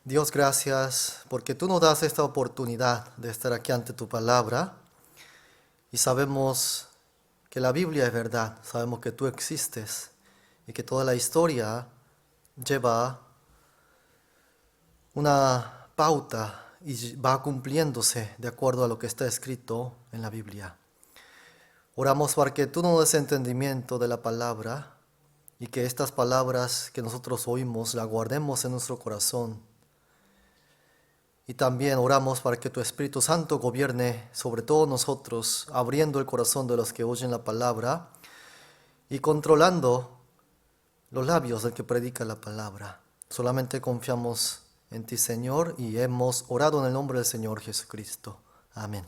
Dios, gracias porque tú nos das esta oportunidad de estar aquí ante tu palabra y sabemos que la Biblia es verdad, sabemos que tú existes y que toda la historia lleva una pauta y va cumpliéndose de acuerdo a lo que está escrito en la Biblia. Oramos para que tú nos des entendimiento de la palabra y que estas palabras que nosotros oímos las guardemos en nuestro corazón. Y también oramos para que tu Espíritu Santo gobierne sobre todos nosotros, abriendo el corazón de los que oyen la palabra y controlando los labios del que predica la palabra. Solamente confiamos en ti, Señor, y hemos orado en el nombre del Señor Jesucristo. Amén.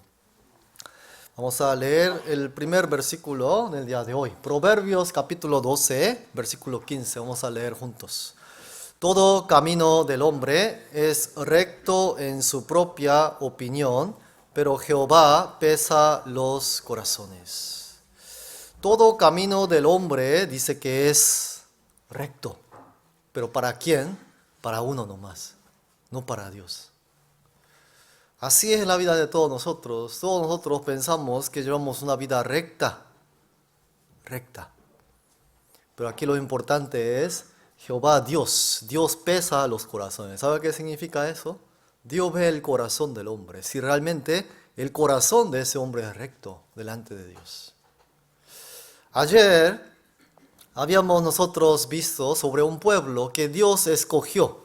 Vamos a leer el primer versículo del día de hoy. Proverbios capítulo 12, versículo 15. Vamos a leer juntos. Todo camino del hombre es recto en su propia opinión, pero Jehová pesa los corazones. Todo camino del hombre dice que es recto, pero ¿para quién? Para uno nomás, no para Dios. Así es la vida de todos nosotros. Todos nosotros pensamos que llevamos una vida recta. Pero aquí lo importante es Jehová Dios. Dios pesa los corazones. ¿Sabe qué significa eso? Dios ve el corazón del hombre. Si realmente el corazón de ese hombre es recto delante de Dios. Ayer habíamos nosotros visto sobre un pueblo que Dios escogió.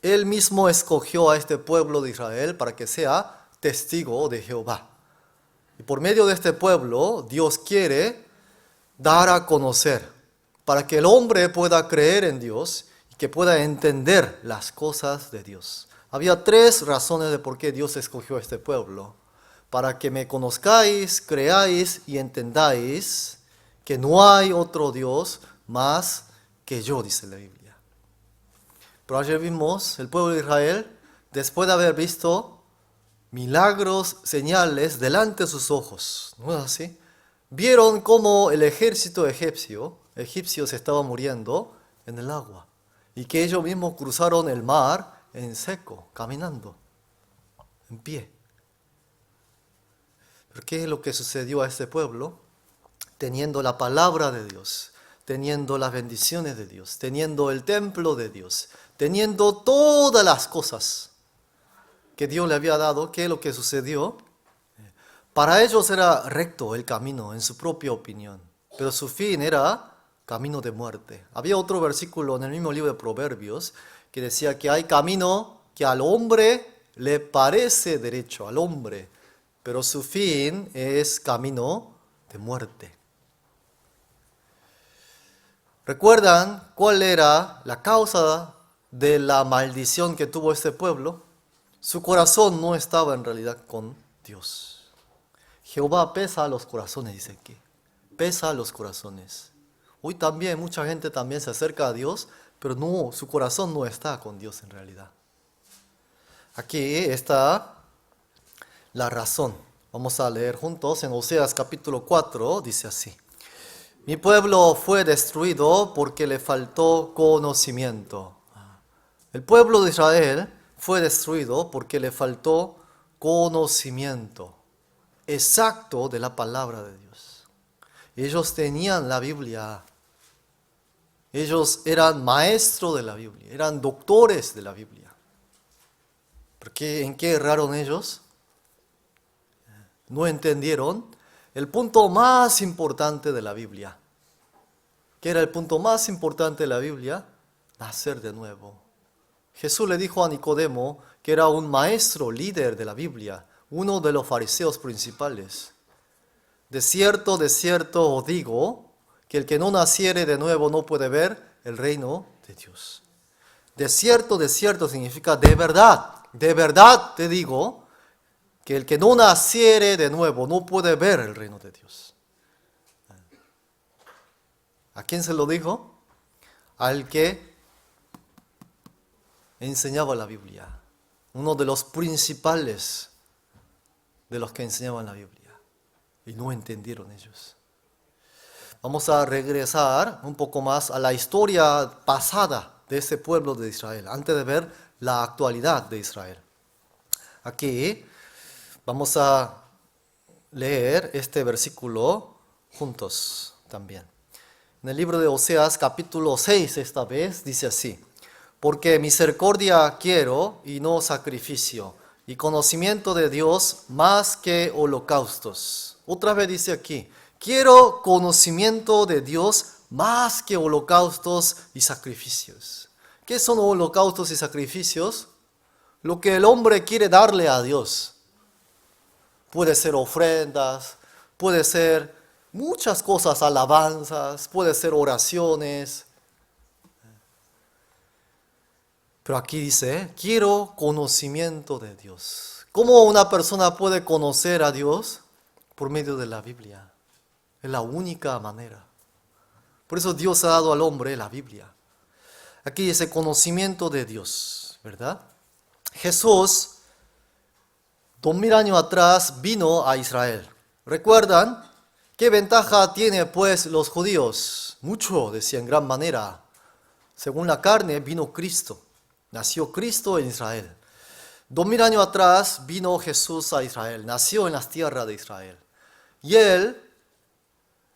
Él mismo escogió a este pueblo de Israel para que sea testigo de Jehová. Y por medio de este pueblo, Dios quiere dar a conocer, para que el hombre pueda creer en Dios y que pueda entender las cosas de Dios. Había tres razones de por qué Dios escogió a este pueblo. Para que me conozcáis, creáis y entendáis que no hay otro Dios más que yo, dice la Biblia. Pero ayer vimos el pueblo de Israel, después de haber visto milagros, señales delante de sus ojos, ¿no es así? Vieron cómo el ejército egipcio se estaba muriendo en el agua y que ellos mismos cruzaron el mar en seco, caminando, en pie. ¿Pero qué es lo que sucedió a este pueblo? Teniendo la palabra de Dios, teniendo las bendiciones de Dios, teniendo el templo de Dios, teniendo todas las cosas que Dios le había dado, ¿qué es lo que sucedió? Para ellos era recto el camino en su propia opinión, pero su fin era camino de muerte. Había otro versículo en el mismo libro de Proverbios que decía que hay camino que al hombre le parece derecho, al hombre, pero su fin es camino de muerte. ¿Recuerdan cuál era la causa de la maldición que tuvo este pueblo? Su corazón no estaba en realidad con Dios. Jehová pesa los corazones, dice aquí. Pesa los corazones. Hoy también mucha gente también se acerca a Dios, pero no, su corazón no está con Dios en realidad. Aquí está la razón. Vamos a leer juntos en Oseas capítulo 4, dice así. Mi pueblo fue destruido porque le faltó conocimiento. El pueblo de Israel fue destruido porque le faltó conocimiento exacto de la palabra de Dios. Ellos tenían la Biblia. Ellos eran maestros de la Biblia, eran doctores de la Biblia. ¿En qué erraron ellos? No entendieron el punto más importante de la Biblia. ¿Qué era el punto más importante de la Biblia? Nacer de nuevo. Jesús le dijo a Nicodemo, que era un maestro líder de la Biblia, uno de los fariseos principales. De cierto os digo, que el que no naciere de nuevo no puede ver el reino de Dios. De cierto significa de verdad te digo, que el que no naciere de nuevo no puede ver el reino de Dios. ¿A quién se lo dijo? Al que enseñaba la Biblia, uno de los principales de los que enseñaban la Biblia, y no entendieron ellos. Vamos a regresar un poco más a la historia pasada de ese pueblo de Israel, antes de ver la actualidad de Israel. Aquí vamos a leer este versículo juntos también. En el libro de Oseas, capítulo 6, esta vez, dice así: porque misericordia quiero y no sacrificio, y conocimiento de Dios más que holocaustos. Otra vez dice aquí, quiero conocimiento de Dios más que holocaustos y sacrificios. ¿Qué son holocaustos y sacrificios? Lo que el hombre quiere darle a Dios. Puede ser ofrendas, puede ser muchas cosas, alabanzas, puede ser oraciones. Pero aquí dice, quiero conocimiento de Dios. ¿Cómo una persona puede conocer a Dios? Por medio de la Biblia. Es la única manera. Por eso Dios ha dado al hombre la Biblia. Aquí dice conocimiento de Dios, ¿verdad? Jesús, 2000 años atrás, vino a Israel. ¿Recuerdan? ¿Qué ventaja tiene pues los judíos? Mucho, decía en gran manera. Según la carne vino Cristo. Nació Cristo en Israel. 2000 años atrás vino Jesús a Israel. Nació en las tierras de Israel. Y Él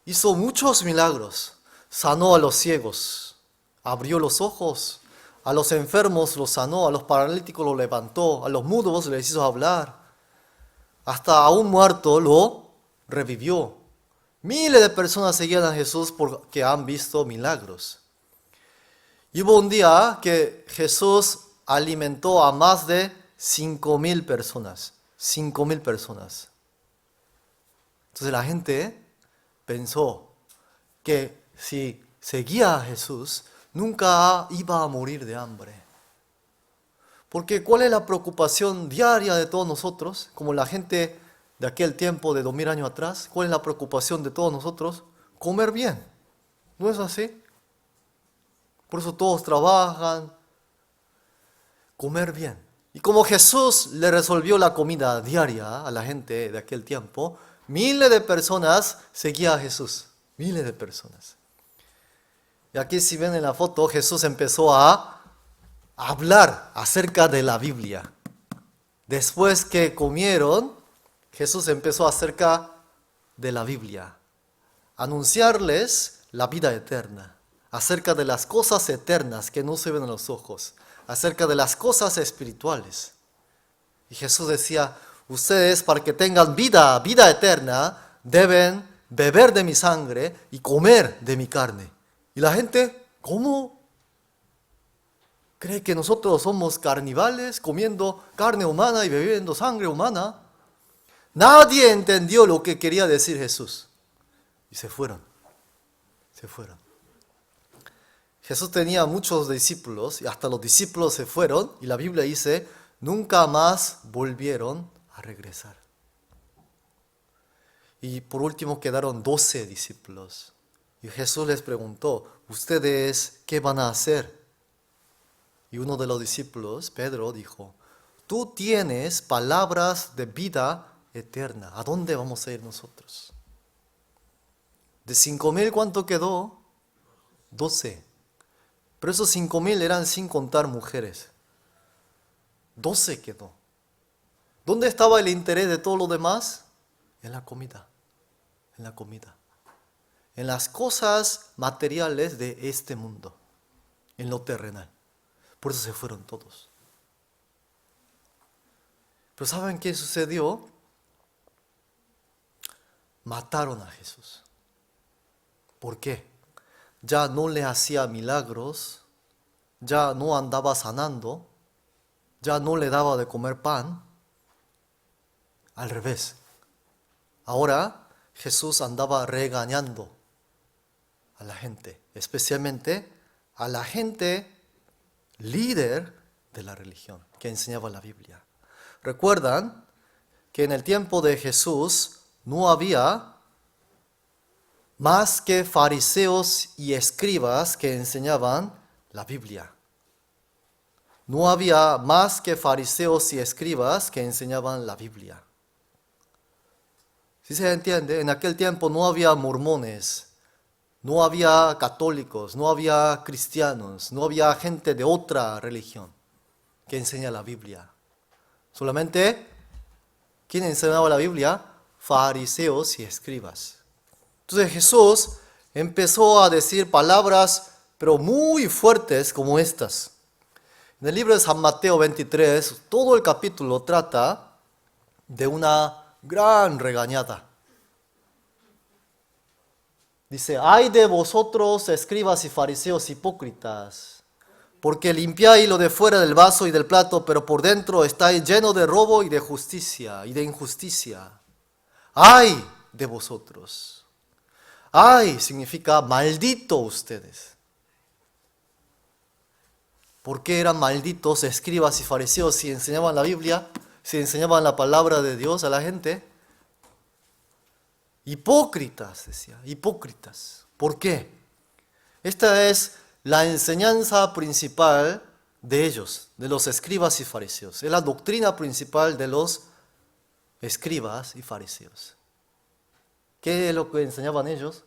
hizo muchos milagros. Sanó a los ciegos. Abrió los ojos. A los enfermos los sanó. A los paralíticos los levantó. A los mudos les hizo hablar. Hasta a un muerto lo revivió. Miles de personas seguían a Jesús porque han visto milagros. Y hubo un día que Jesús alimentó a más de 5,000 personas. 5,000 personas. Entonces la gente pensó que si seguía a Jesús, nunca iba a morir de hambre. Porque ¿cuál es la preocupación diaria de todos nosotros? Como la gente de aquel tiempo, de 2000 años atrás, ¿cuál es la preocupación de todos nosotros? Comer bien. ¿No es así? Por eso todos trabajan, comer bien. Y como Jesús le resolvió la comida diaria a la gente de aquel tiempo, miles de personas seguían a Jesús. Miles de personas. Y aquí si ven en la foto, Jesús empezó a hablar acerca de la Biblia. Después que comieron, Jesús empezó acerca de la Biblia. Anunciarles la vida eterna. Acerca de las cosas eternas que no se ven a los ojos, acerca de las cosas espirituales. Y Jesús decía, ustedes para que tengan vida eterna, deben beber de mi sangre y comer de mi carne. Y la gente, ¿cómo? ¿Cree que nosotros somos carnívales, comiendo carne humana y bebiendo sangre humana? Nadie entendió lo que quería decir Jesús. Y se fueron. Jesús tenía muchos discípulos y hasta los discípulos se fueron y la Biblia dice, nunca más volvieron a regresar. Y por último quedaron 12 discípulos. Y Jesús les preguntó, ¿ustedes qué van a hacer? Y uno de los discípulos, Pedro, dijo, tú tienes palabras de vida eterna. ¿A dónde vamos a ir nosotros? De 5,000, ¿cuánto quedó? 12. Pero esos 5,000 eran sin contar mujeres. 12 quedó. ¿Dónde estaba el interés de todos los demás? En la comida. En las cosas materiales de este mundo. En lo terrenal. Por eso se fueron todos. Pero ¿saben qué sucedió? Mataron a Jesús. ¿Por qué? Ya no le hacía milagros, ya no andaba sanando, ya no le daba de comer pan. Al revés. Ahora Jesús andaba regañando a la gente, especialmente a la gente líder de la religión que enseñaba la Biblia. ¿Recuerdan que en el tiempo de Jesús no había más que fariseos y escribas que enseñaban la Biblia? No había más que fariseos y escribas que enseñaban la Biblia. ¿Sí se entiende? En aquel tiempo no había mormones, No había católicos, no había cristianos, no había gente de otra religión que enseña la Biblia. Solamente, ¿quién enseñaba la Biblia? Fariseos y escribas. Entonces Jesús empezó a decir palabras, pero muy fuertes como estas. En el libro de San Mateo 23, todo el capítulo trata de una gran regañada. Dice, ay de vosotros, escribas y fariseos hipócritas, porque limpiáis lo de fuera del vaso y del plato, pero por dentro estáis lleno de robo y de justicia y de injusticia. Ay de vosotros. Ay significa maldito ustedes. ¿Por qué eran malditos escribas y fariseos si enseñaban la Biblia, si enseñaban la palabra de Dios a la gente? Hipócritas, decía, hipócritas. ¿Por qué? Esta es la enseñanza principal de ellos, de los escribas y fariseos. Es la doctrina principal de los escribas y fariseos. ¿Qué es lo que enseñaban ellos?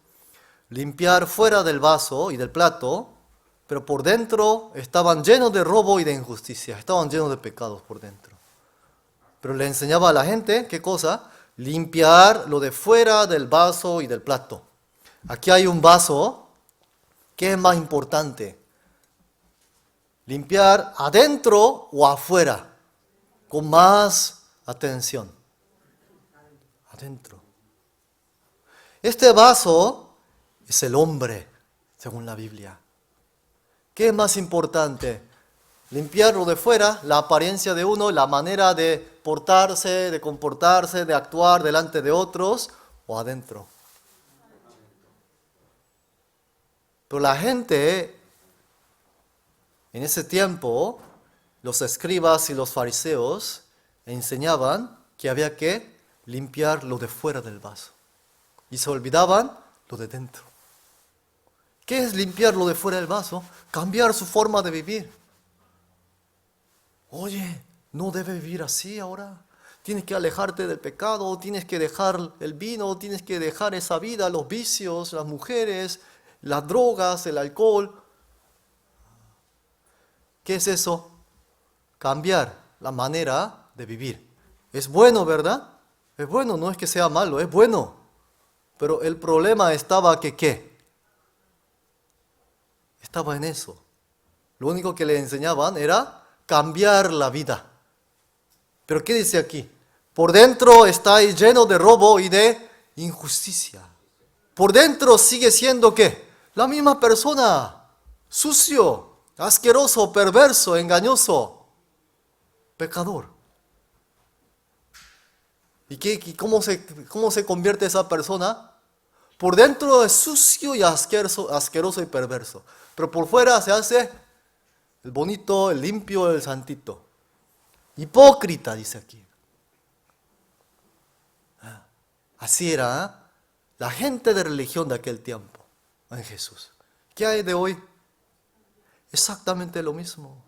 Limpiar fuera del vaso y del plato, pero por dentro estaban llenos de robo y de injusticia, estaban llenos de pecados por dentro. Pero le enseñaba a la gente, ¿qué cosa? Limpiar lo de fuera del vaso y del plato. Aquí hay un vaso, ¿qué es más importante? Limpiar adentro o afuera, con más atención. Adentro. Este vaso es el hombre, según la Biblia. ¿Qué es más importante? Limpiar lo de fuera, la apariencia de uno, la manera de portarse, de comportarse, de actuar delante de otros, o adentro. Pero la gente, en ese tiempo, los escribas y los fariseos enseñaban que había que limpiar lo de fuera del vaso. Y se olvidaban lo de dentro. ¿Qué es limpiar lo de fuera del vaso? Cambiar su forma de vivir. Oye, no debes vivir así ahora. Tienes que alejarte del pecado, tienes que dejar el vino, tienes que dejar esa vida, los vicios, las mujeres, las drogas, el alcohol. ¿Qué es eso? Cambiar la manera de vivir. Es bueno, ¿verdad? Es bueno, no es que sea malo, es bueno. Pero el problema estaba que ¿qué? Estaba en eso. Lo único que le enseñaban era cambiar la vida. Pero ¿qué dice aquí? Por dentro estáis lleno de robo y de injusticia. Por dentro sigue siendo ¿qué? La misma persona. Sucio, asqueroso, perverso, engañoso, pecador. ¿Y cómo se convierte esa persona? Por dentro es sucio y asqueroso y perverso. Pero por fuera se hace el bonito, el limpio, el santito. Hipócrita, dice aquí. Así era la gente de religión de aquel tiempo en Jesús. ¿Qué hay de hoy? Exactamente lo mismo.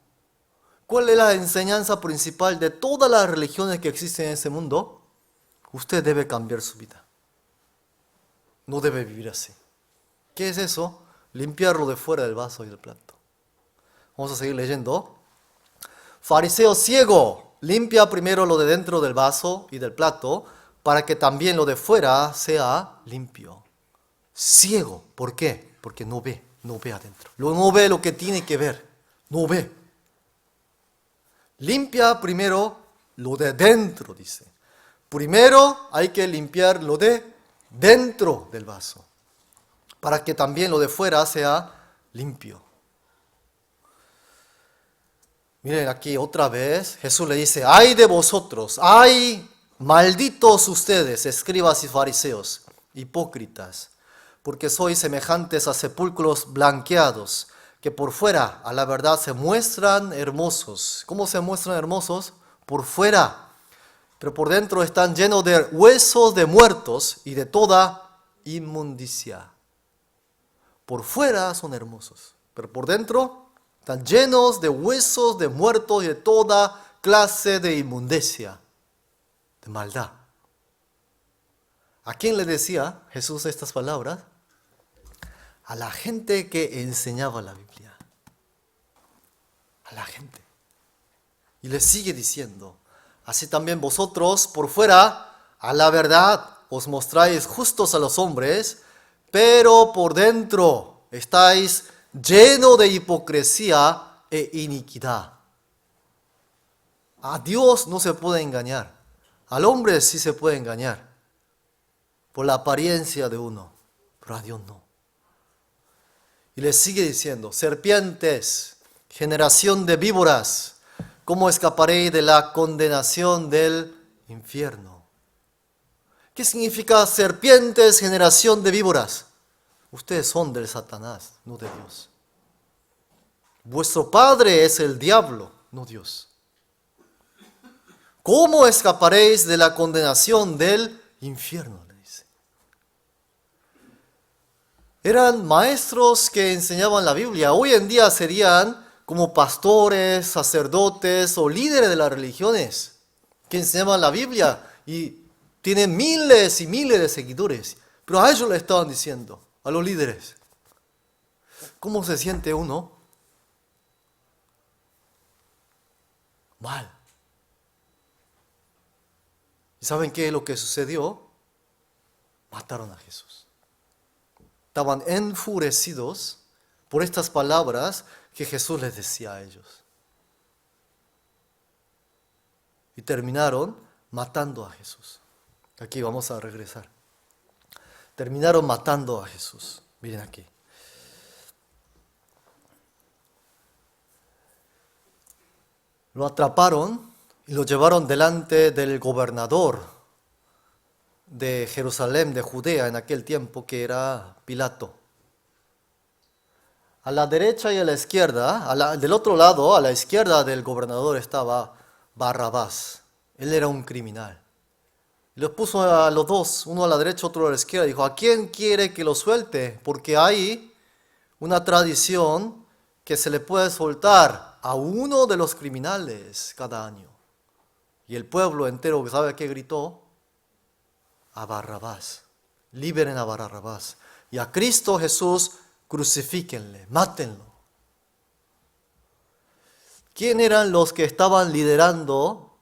¿Cuál es la enseñanza principal de todas las religiones que existen en ese mundo? Usted debe cambiar su vida. No debe vivir así. ¿Qué es eso? Limpiarlo de fuera del vaso y del plato. Vamos a seguir leyendo. Fariseo ciego, limpia primero lo de dentro del vaso y del plato, para que también lo de fuera sea limpio. Ciego, ¿por qué? Porque no ve adentro. No ve lo que tiene que ver, no ve. Limpia primero lo de dentro, dice. Primero hay que limpiar lo de dentro del vaso, para que también lo de fuera sea limpio. Miren aquí otra vez, Jesús le dice, ay de vosotros, ay, malditos ustedes, escribas y fariseos, hipócritas, porque sois semejantes a sepulcros blanqueados, que por fuera a la verdad se muestran hermosos. ¿Cómo se muestran hermosos? Por fuera, pero por dentro están llenos de huesos de muertos y de toda inmundicia. Por fuera son hermosos, pero por dentro están llenos de huesos de muertos y de toda clase de inmundicia, de maldad. ¿A quién le decía Jesús estas palabras? a la gente que enseñaba la Biblia. A la gente. Y les sigue diciendo, así también vosotros por fuera, a la verdad, os mostráis justos a los hombres, pero por dentro estáis llenos de hipocresía e iniquidad. A Dios no se puede engañar. Al hombre sí se puede engañar por la apariencia de uno, pero a Dios no. Y les sigue diciendo, serpientes, generación de víboras, ¿cómo escaparéis de la condenación del infierno? ¿Qué significa serpientes, generación de víboras? Ustedes son del Satanás, no de Dios. Vuestro padre es el diablo, no Dios. ¿Cómo escaparéis de la condenación del infierno? Le dice. Eran maestros que enseñaban la Biblia. Hoy en día serían como pastores, sacerdotes o líderes de las religiones que enseñaban la Biblia y tienen miles y miles de seguidores. Pero a ellos le estaban diciendo, a los líderes, ¿cómo se siente uno? Mal. ¿Y saben qué es lo que sucedió? Mataron a Jesús. Estaban enfurecidos por estas palabras que Jesús les decía a ellos. Y terminaron matando a Jesús. Aquí vamos a regresar. Terminaron matando a Jesús. Miren aquí. Lo atraparon y lo llevaron delante del gobernador de Jerusalén, de Judea, en aquel tiempo, que era Pilato. A la derecha y a la izquierda, del otro lado, a la izquierda del gobernador estaba Barrabás. Él era un criminal. Y los puso a los dos, uno a la derecha, otro a la izquierda. Dijo, ¿a quién quiere que lo suelte? Porque hay una tradición que se le puede soltar a uno de los criminales cada año. Y el pueblo entero, ¿sabe qué gritó? A Barrabás. Liberen a Barrabás. Y a Cristo Jesús, crucifíquenle, mátenlo. ¿Quién eran los que estaban liderando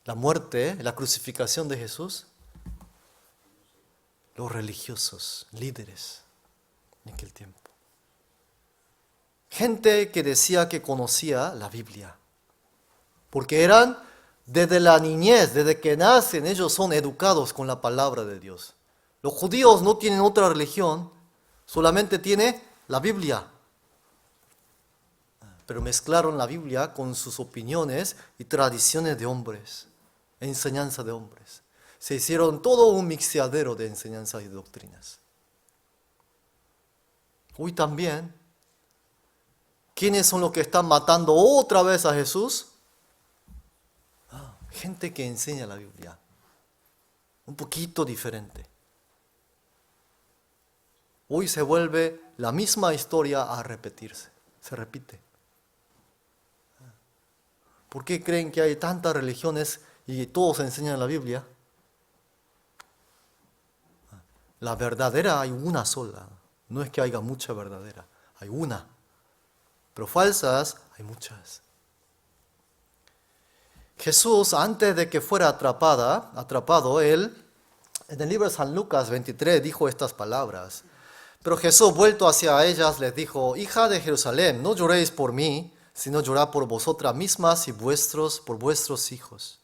la muerte, la crucificación de Jesús? Los religiosos, líderes en aquel tiempo. Gente que decía que conocía la Biblia. Porque eran desde la niñez, desde que nacen, ellos son educados con la palabra de Dios. Los judíos no tienen otra religión, solamente tienen la Biblia. Pero mezclaron la Biblia con sus opiniones y tradiciones de hombres, enseñanza de hombres. Se hicieron todo un mixeadero de enseñanzas y doctrinas. Hoy también, ¿quiénes son los que están matando otra vez a Jesús? Gente que enseña la Biblia. Un poquito diferente. Hoy se vuelve la misma historia a repetirse. Se repite. ¿Por qué creen que hay tantas religiones y todos enseñan la Biblia? La verdadera hay una sola. No es que haya mucha verdadera. Hay una. Pero falsas hay muchas. Jesús, antes de que fuera atrapado, él, en el libro de San Lucas 23, dijo estas palabras. Pero Jesús, vuelto hacia ellas, les dijo, hija de Jerusalén, no lloréis por mí, sino llorad por vosotras mismas y por vuestros hijos.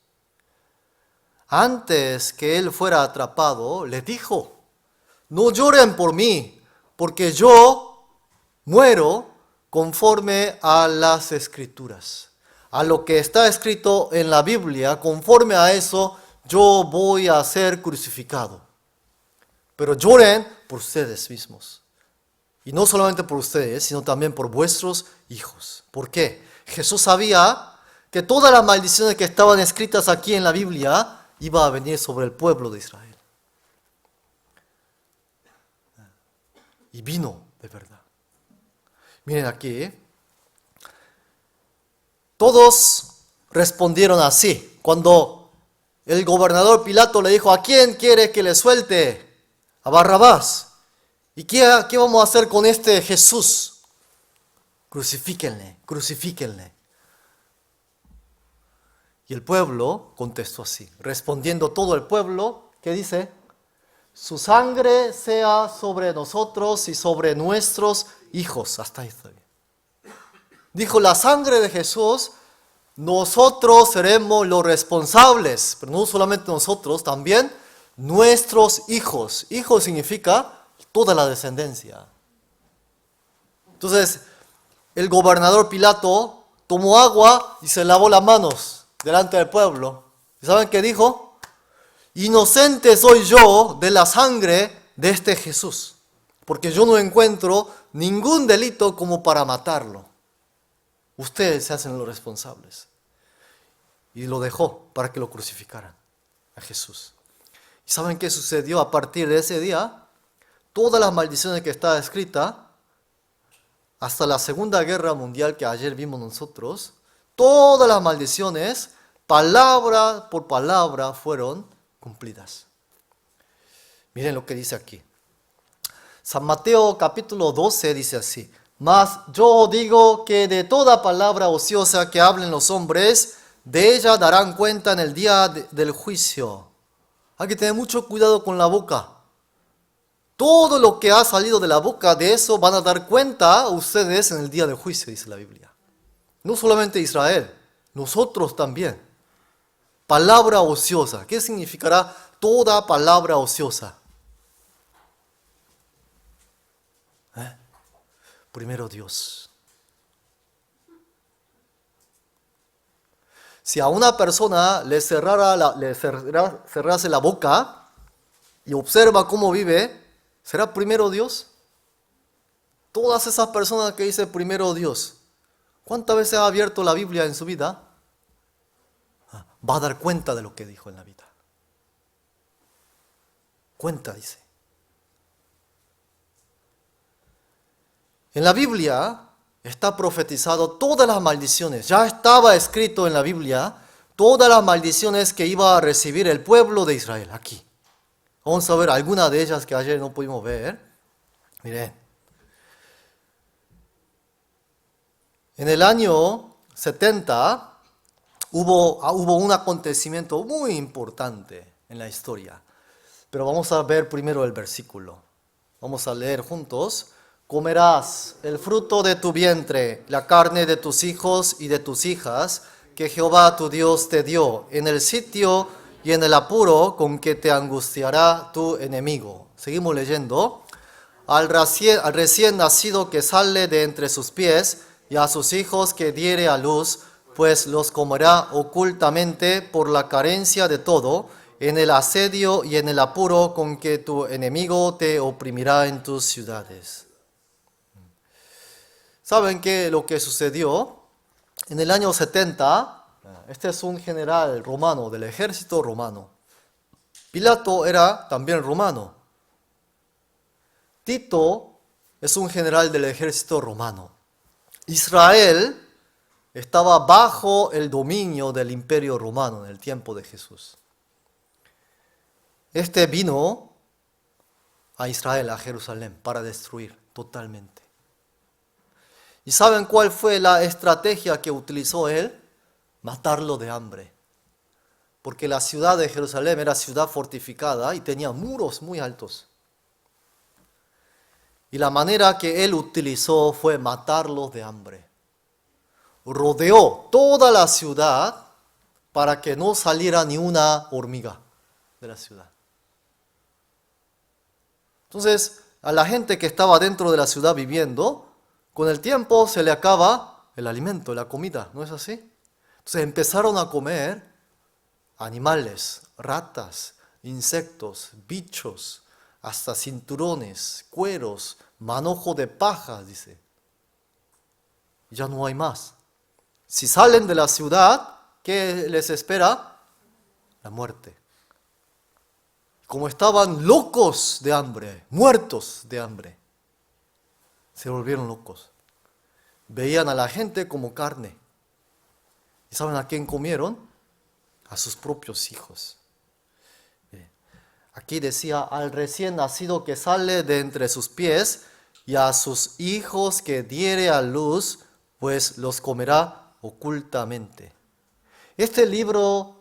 Antes que él fuera atrapado, les dijo, no lloren por mí, porque yo muero conforme a las Escrituras. A lo que está escrito en la Biblia, conforme a eso, yo voy a ser crucificado. Pero lloren por ustedes mismos. Y no solamente por ustedes, sino también por vuestros hijos. ¿Por qué? Jesús sabía que todas las maldiciones que estaban escritas aquí en la Biblia iban a venir sobre el pueblo de Israel. Y vino de verdad. Miren aquí. Todos respondieron así. Cuando el gobernador Pilato le dijo, ¿a quién quiere que le suelte? a Barrabás. ¿Y qué vamos a hacer con este Jesús? Crucifíquenle, crucifíquenle. Y el pueblo contestó así, respondiendo todo el pueblo, ¿qué dice? Su sangre sea sobre nosotros y sobre nuestros hijos. Hasta ahí está bien. Dijo, la sangre de Jesús, nosotros seremos los responsables, pero no solamente nosotros, también nuestros hijos. Hijo significa toda la descendencia. Entonces, el gobernador Pilato tomó agua y se lavó las manos delante del pueblo. ¿Y saben qué dijo? Inocente soy yo de la sangre de este Jesús, porque yo no encuentro ningún delito como para matarlo. Ustedes se hacen los responsables. Y lo dejó para que lo crucificaran a Jesús. ¿Y saben qué sucedió a partir de ese día? Todas las maldiciones que está escrita, hasta la Segunda Guerra Mundial que ayer vimos nosotros, todas las maldiciones, palabra por palabra, fueron cumplidas. Miren lo que dice aquí. San Mateo capítulo 12 dice así. Mas yo digo que de toda palabra ociosa que hablen los hombres, de ella darán cuenta en el día del juicio. Hay que tener mucho cuidado con la boca. Todo lo que ha salido de la boca, de eso van a dar cuenta ustedes en el día del juicio, dice la Biblia. No solamente Israel, nosotros también. Palabra ociosa. ¿Qué significará toda palabra ociosa? Primero Dios. Si a una persona le cerrase la boca y observa cómo vive, ¿será primero Dios? Todas esas personas que dicen primero Dios, ¿cuántas veces ha abierto la Biblia en su vida? Va a dar cuenta de lo que dijo en la vida. Cuenta, dice. En la Biblia está profetizado todas las maldiciones. Ya estaba escrito en la Biblia todas las maldiciones que iba a recibir el pueblo de Israel aquí. Vamos a ver algunas de ellas que ayer no pudimos ver. Miren. En el año 70 hubo un acontecimiento muy importante en la historia. Pero vamos a ver primero el versículo. Vamos a leer juntos. Comerás el fruto de tu vientre, la carne de tus hijos y de tus hijas, que Jehová tu Dios te dio, en el sitio y en el apuro con que te angustiará tu enemigo. Seguimos leyendo. Al recién nacido que sale de entre sus pies, y a sus hijos que diere a luz, pues los comerá ocultamente por la carencia de todo, en el asedio y en el apuro con que tu enemigo te oprimirá en tus ciudades. ¿Saben qué lo que sucedió? En el año 70, este es un general romano, del ejército romano. Pilato era también romano. Tito es un general del ejército romano. Israel estaba bajo el dominio del imperio romano en el tiempo de Jesús. Este vino a Israel, a Jerusalén, para destruir totalmente. ¿Y saben cuál fue la estrategia que utilizó él? Matarlo de hambre. Porque la ciudad de Jerusalén era ciudad fortificada y tenía muros muy altos. Y la manera que él utilizó fue matarlos de hambre. Rodeó toda la ciudad para que no saliera ni una hormiga de la ciudad. Entonces, a la gente que estaba dentro de la ciudad viviendo, con el tiempo se le acaba el alimento, la comida, ¿no es así? Entonces empezaron a comer animales, ratas, insectos, bichos, hasta cinturones, cueros, manojo de paja, dice. Ya no hay más. Si salen de la ciudad, ¿qué les espera? La muerte. Como estaban locos de hambre, muertos de hambre, se volvieron locos. Veían a la gente como carne. ¿Y saben a quién comieron? A sus propios hijos. Aquí decía, al recién nacido que sale de entre sus pies, y a sus hijos que diere a luz, pues los comerá ocultamente. Este libro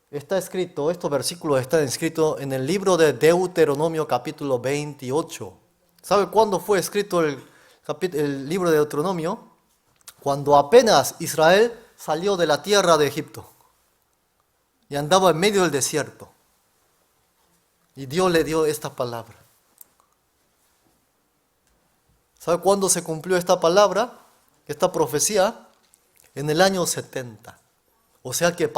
está escrito, estos versículos están escritos en el libro de Deuteronomio capítulo 28. ¿Sabe cuándo fue escrito el libro de Deuteronomio? Cuando apenas Israel salió de la tierra de Egipto y andaba en medio del desierto. Y Dios le dio esta palabra. ¿Sabe cuándo se cumplió esta palabra? Esta profecía. En el año 70. O sea que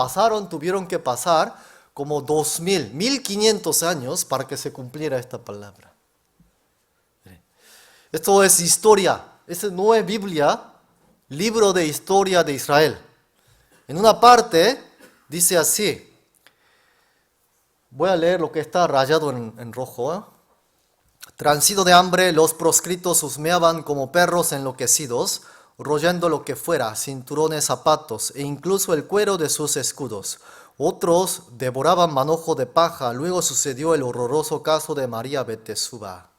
tuvieron que pasar como 1500 años para que se cumpliera esta palabra. Esto es historia. Esta no es Biblia, libro de historia de Israel. En una parte dice así. Voy a leer lo que está rayado en rojo. Transido de hambre, los proscritos husmeaban como perros enloquecidos, royendo lo que fuera, cinturones, zapatos e incluso el cuero de sus escudos. Otros devoraban manojo de paja. Luego sucedió el horroroso caso de María Betesuba,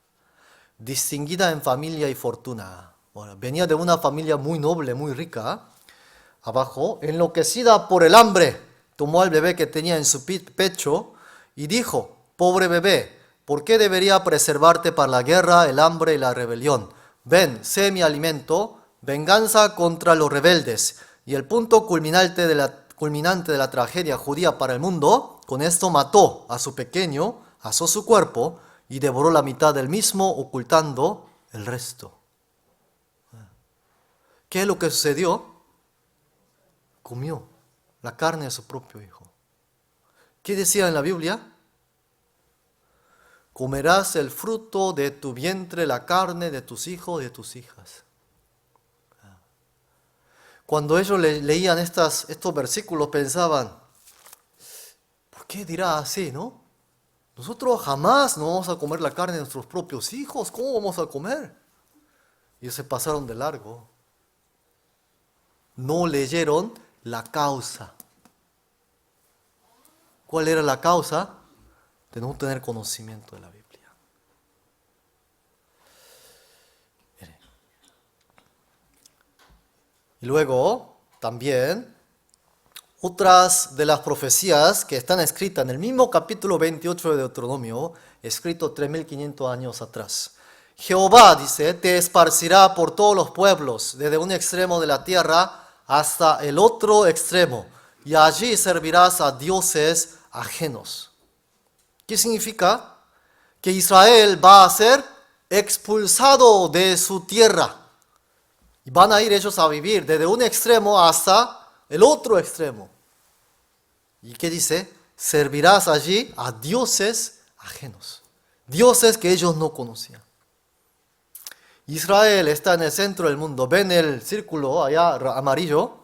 distinguida en familia y fortuna. Bueno, venía de una familia muy noble, muy rica. Abajo, enloquecida por el hambre, tomó al bebé que tenía en su pecho y dijo, pobre bebé, ¿por qué debería preservarte para la guerra, el hambre y la rebelión? Ven, sé mi alimento, venganza contra los rebeldes. Y el punto culminante de la tragedia judía para el mundo, con esto mató a su pequeño, asó su cuerpo y devoró la mitad del mismo, ocultando el resto. ¿Qué es lo que sucedió? Comió la carne de su propio hijo. ¿Qué decía en la Biblia? Comerás el fruto de tu vientre, la carne de tus hijos y de tus hijas. Cuando ellos leían estos versículos pensaban, ¿por qué dirá así, no? Nosotros jamás no vamos a comer la carne de nuestros propios hijos. ¿Cómo vamos a comer? Y se pasaron de largo. No leyeron la causa. ¿Cuál era la causa? De no tener conocimiento de la Biblia. Mire. Y luego, también, otras de las profecías que están escritas en el mismo capítulo 28 de Deuteronomio, escrito 3500 años atrás. Jehová, dice, te esparcirá por todos los pueblos, desde un extremo de la tierra hasta el otro extremo, y allí servirás a dioses ajenos. ¿Qué significa? Que Israel va a ser expulsado de su tierra. Y van a ir ellos a vivir desde un extremo hasta el otro extremo. ¿Y qué dice? Servirás allí a dioses ajenos. Dioses que ellos no conocían. Israel está en el centro del mundo. ¿Ven el círculo allá amarillo?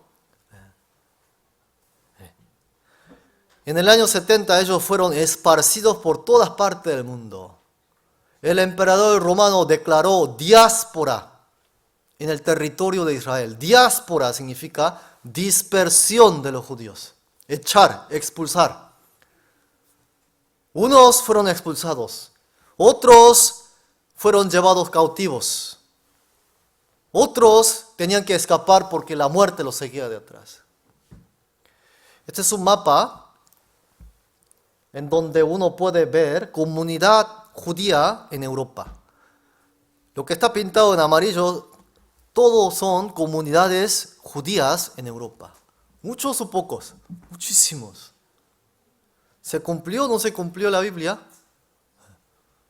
En el año 70 ellos fueron esparcidos por todas partes del mundo. El emperador romano declaró diáspora en el territorio de Israel. Diáspora significa dispersión de los judíos. Echar, expulsar. Unos fueron expulsados. Otros fueron llevados cautivos. Otros tenían que escapar porque la muerte los seguía de atrás. Este es un mapa en donde uno puede ver comunidad judía en Europa. Lo que está pintado en amarillo, todos son comunidades judías en Europa. Muchos o pocos, muchísimos. ¿Se cumplió o no se cumplió la Biblia?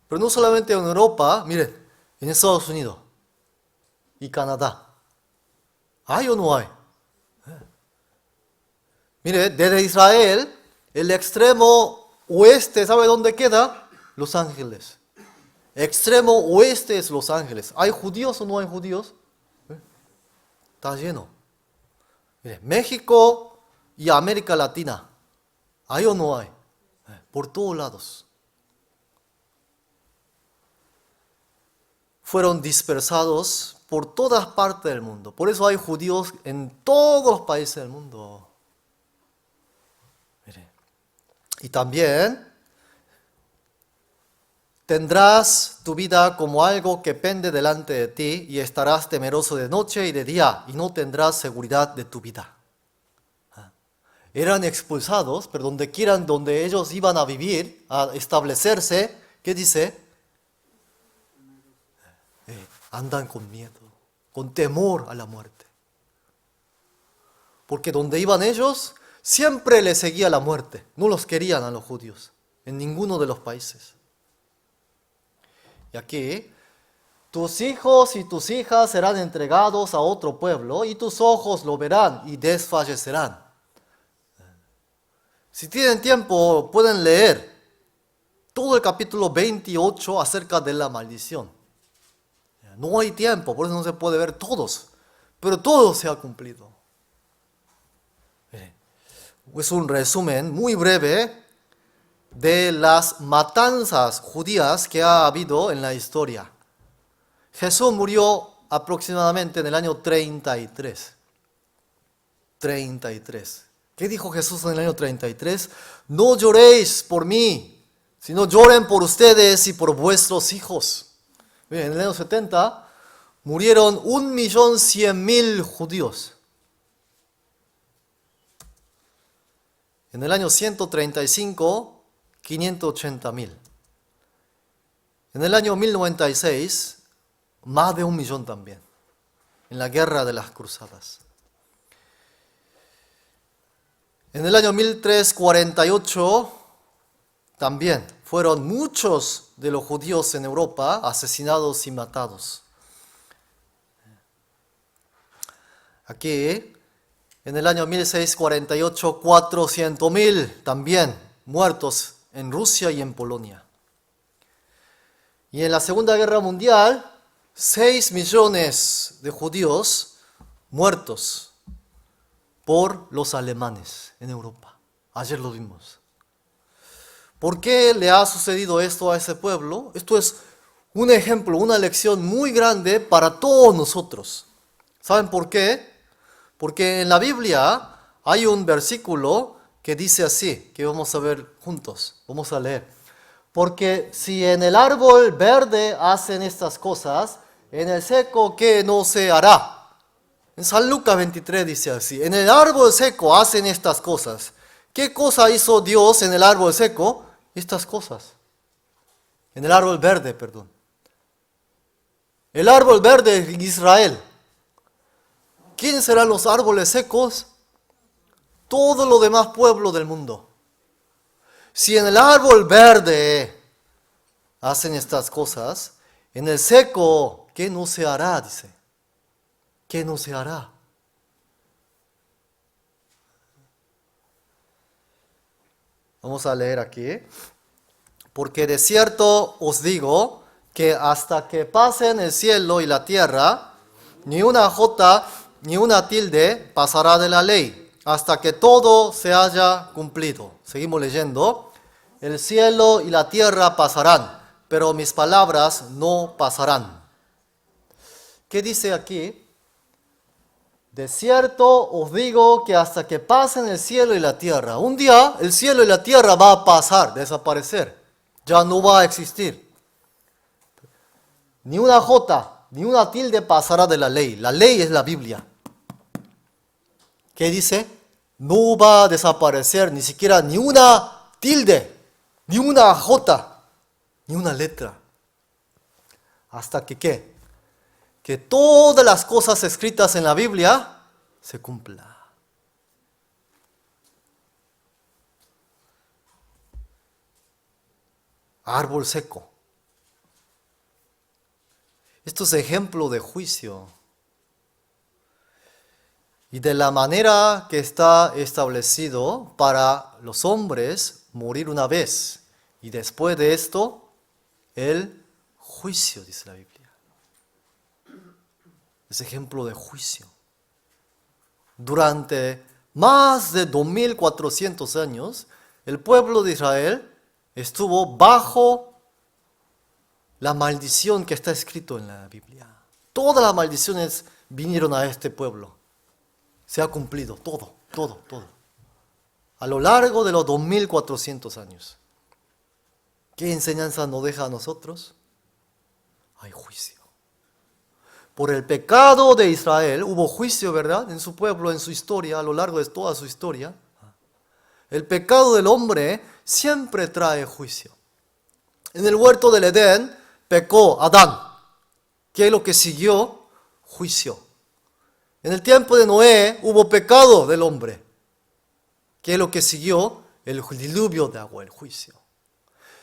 Pero no solamente en Europa, miren, en Estados Unidos y Canadá. ¿Hay o no hay? Mire, desde Israel, el extremo oeste, ¿sabe dónde queda? Los Ángeles. Extremo oeste es Los Ángeles. ¿Hay judíos o no hay judíos? Está lleno. Mire, México y América Latina. ¿Hay o no hay? Por todos lados. Fueron dispersados por todas partes del mundo. Por eso hay judíos en todos los países del mundo. Mire. Y también Tendrás tu vida como algo que pende delante de ti y estarás temeroso de noche y de día y no tendrás seguridad de tu vida. Eran expulsados, pero donde quieran, donde ellos iban a vivir, a establecerse, ¿qué dice? Andan con miedo, con temor a la muerte. Porque donde iban ellos, siempre les seguía la muerte. No los querían a los judíos, en ninguno de los países. Y aquí, tus hijos y tus hijas serán entregados a otro pueblo, y tus ojos lo verán y desfallecerán. Si tienen tiempo, pueden leer todo el capítulo 28 acerca de la maldición. No hay tiempo, por eso no se puede ver todos, pero todo se ha cumplido. Es un resumen muy breve de las matanzas judías que ha habido en la historia. Jesús murió aproximadamente en el año 33. 33. ¿Qué dijo Jesús en el año 33? No lloréis por mí, sino lloren por ustedes y por vuestros hijos. Bien, en el año 70 murieron 1.100.000 judíos. En el año 135, 580.000. En el año 1096, más de 1.000.000 también, en la guerra de las cruzadas. En el año 1348, también fueron muchos de los judíos en Europa asesinados y matados. Aquí, en el año 1648, 400.000 también muertos en Rusia y en Polonia. Y en la Segunda Guerra Mundial, 6 millones de judíos muertos por los alemanes en Europa. Ayer lo vimos. ¿Por qué le ha sucedido esto a ese pueblo? Esto es un ejemplo, una lección muy grande para todos nosotros. ¿Saben por qué? Porque en la Biblia hay un versículo que dice así, que vamos a ver juntos, vamos a leer. Porque si en el árbol verde hacen estas cosas, en el seco, ¿qué no se hará? En San Lucas 23 dice así, en el árbol seco hacen estas cosas. ¿Qué cosa hizo Dios en el árbol seco? Estas cosas. En el árbol verde, perdón. El árbol verde es Israel. ¿Quiénes serán los árboles secos? Todo lo demás pueblo del mundo. Si en el árbol verde hacen estas cosas, en el seco, ¿qué no se hará? Dice. ¿Qué no se hará? Vamos a leer aquí. Porque de cierto os digo que hasta que pasen el cielo y la tierra, ni una jota ni una tilde pasará de la ley, hasta que todo se haya cumplido. Seguimos leyendo. El cielo y la tierra pasarán, pero mis palabras no pasarán. ¿Qué dice aquí? De cierto os digo que hasta que pasen el cielo y la tierra, un día el cielo y la tierra va a pasar, desaparecer, ya no va a existir. Ni una jota, ni una tilde pasará de la ley. La ley es la Biblia. ¿Qué dice? No va a desaparecer ni siquiera ni una tilde, ni una jota, ni una letra. ¿Hasta que qué? Que todas las cosas escritas en la Biblia se cumplan. Árbol seco. Esto es ejemplo de juicio. Y de la manera que está establecido para los hombres morir una vez. Y después de esto, el juicio, dice la Biblia. Es ejemplo de juicio. Durante más de 2400 años, el pueblo de Israel estuvo bajo la maldición que está escrito en la Biblia. Todas las maldiciones vinieron a este pueblo. Se ha cumplido todo. A lo largo de los 2400 años. ¿Qué enseñanza nos deja a nosotros? Hay juicio. Por el pecado de Israel hubo juicio, ¿verdad? En su pueblo, en su historia, a lo largo de toda su historia. El pecado del hombre siempre trae juicio. En el huerto del Edén pecó Adán. ¿Qué es lo que siguió? Juicio. En el tiempo de Noé hubo pecado del hombre. ¿Qué es lo que siguió? El diluvio de agua, el juicio.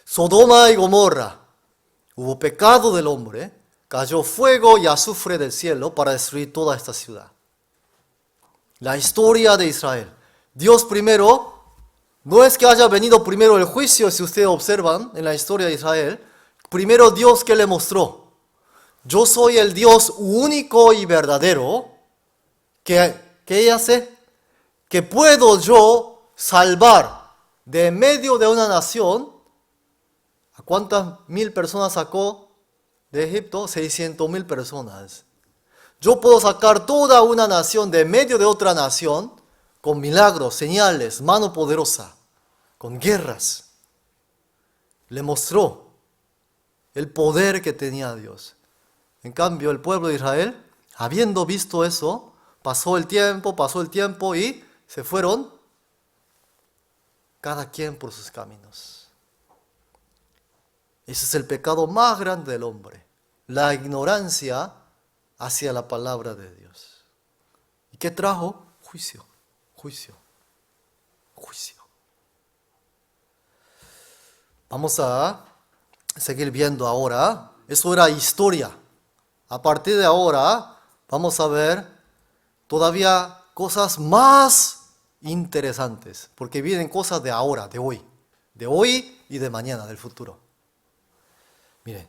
Sodoma y Gomorra, hubo pecado del hombre, cayó fuego y azufre del cielo para destruir toda esta ciudad. La historia de Israel. Dios primero, no es que haya venido primero el juicio, si ustedes observan en la historia de Israel, primero Dios que le mostró, yo soy el Dios único y verdadero, que hace, que puedo yo salvar de medio de una nación. ¿A cuántas mil personas sacó de Egipto? 600,000 personas. Yo puedo sacar toda una nación de medio de otra nación con milagros, señales, mano poderosa, con guerras. Le mostró el poder que tenía Dios. En cambio, el pueblo de Israel, habiendo visto eso, pasó el tiempo y se fueron cada quien por sus caminos. Ese es el pecado más grande del hombre, la ignorancia hacia la palabra de Dios. ¿Y qué trajo? Juicio, juicio, juicio. Vamos a seguir viendo ahora. Eso era historia. A partir de ahora vamos a ver todavía cosas más interesantes, porque vienen cosas de ahora, de hoy y de mañana, del futuro. Miren,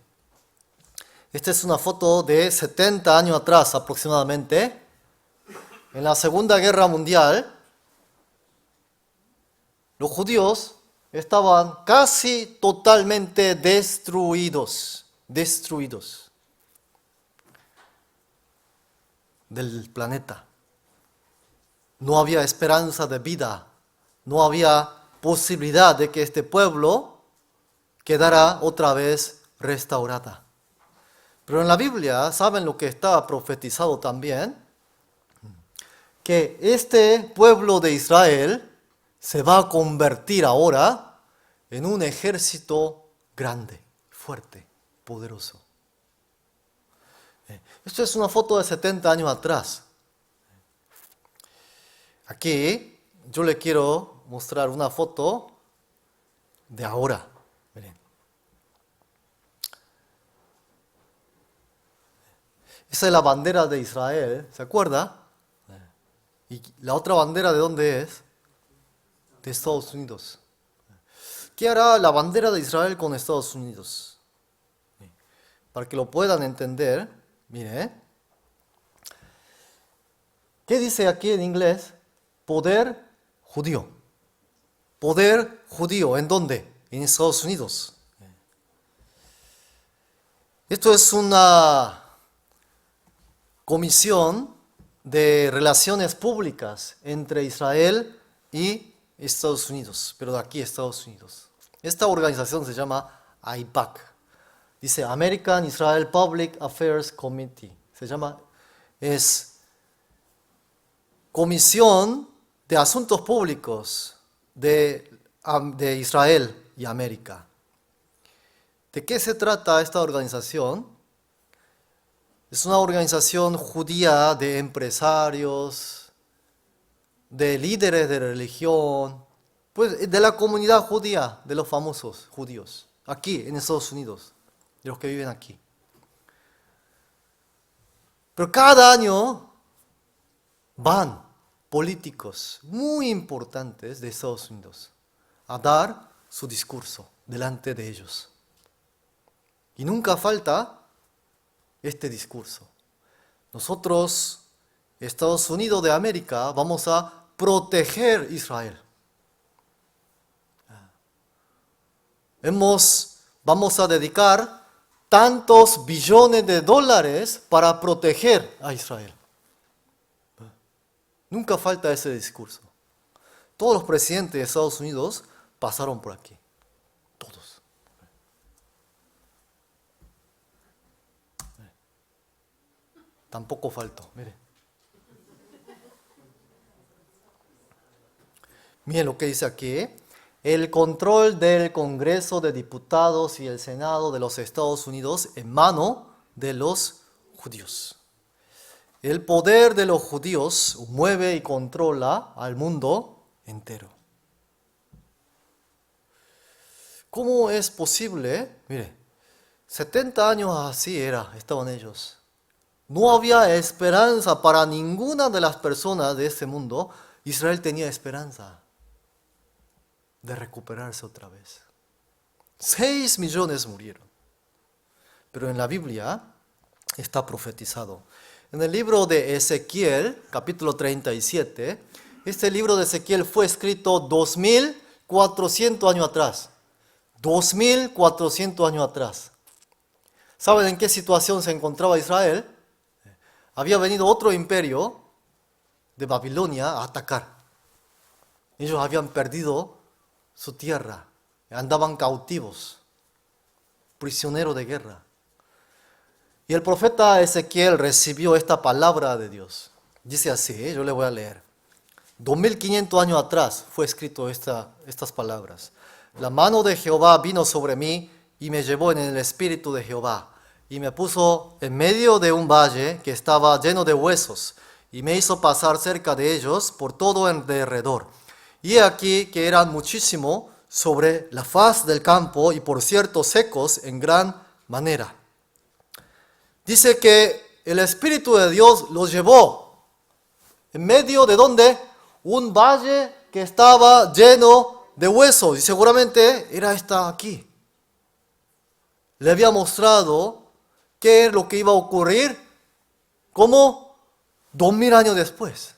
esta es una foto de 70 años atrás aproximadamente. En la Segunda Guerra Mundial, los judíos estaban casi totalmente destruidos del planeta. No había esperanza de vida, no había posibilidad de que este pueblo quedara otra vez restaurada. Pero en la Biblia, ¿saben lo que está profetizado también? Que este pueblo de Israel se va a convertir ahora en un ejército grande, fuerte, poderoso. Esto es una foto de 70 años atrás. Aquí yo le quiero mostrar una foto de ahora. Miren. Esa es la bandera de Israel, ¿se acuerda? ¿Y la otra bandera de dónde es? De Estados Unidos. ¿Qué hará la bandera de Israel con Estados Unidos? Para que lo puedan entender, mire. ¿Qué dice aquí en inglés? Poder judío. Poder judío, ¿en dónde? En Estados Unidos. Esto es una comisión de relaciones públicas entre Israel y Estados Unidos, pero de aquí Estados Unidos. Esta organización se llama AIPAC. Dice American Israel Public Affairs Committee. Es Comisión de Asuntos Públicos de Israel y América. ¿De qué se trata esta organización? Es una organización judía de empresarios, de líderes de religión, pues de la comunidad judía, de los famosos judíos, aquí en Estados Unidos, de los que viven aquí. Pero cada año van políticos muy importantes de Estados Unidos a dar su discurso delante de ellos. Y nunca falta este discurso. Nosotros, Estados Unidos de América, vamos a proteger Israel. Vamos a dedicar tantos billones de dólares para proteger a Israel. Nunca falta ese discurso. Todos los presidentes de Estados Unidos pasaron por aquí. Todos. Tampoco faltó, mire. Miren lo que dice aquí. El control del Congreso de Diputados y el Senado de los Estados Unidos en mano de los judíos. El poder de los judíos mueve y controla al mundo entero. ¿Cómo es posible? Mire, 70 años así estaban ellos. No había esperanza para ninguna de las personas de este mundo. Israel tenía esperanza de recuperarse otra vez. 6 millones murieron. Pero en la Biblia está profetizado. En el libro de Ezequiel, capítulo 37, este libro de Ezequiel fue escrito 2400 años atrás. 2400 años atrás. ¿Saben en qué situación se encontraba Israel? Había venido otro imperio de Babilonia a atacar. Ellos habían perdido su tierra, andaban cautivos, prisioneros de guerra. Y el profeta Ezequiel recibió esta palabra de Dios. Dice así, yo le voy a leer. 2500 años atrás fue escrito estas palabras. La mano de Jehová vino sobre mí y me llevó en el espíritu de Jehová y me puso en medio de un valle que estaba lleno de huesos y me hizo pasar cerca de ellos por todo el derredor. Y he aquí que eran muchísimo sobre la faz del campo y por cierto secos en gran manera. Dice que el Espíritu de Dios los llevó en medio de donde un valle que estaba lleno de huesos y seguramente era esta aquí. Le había mostrado qué es lo que iba a ocurrir como 2000 años después.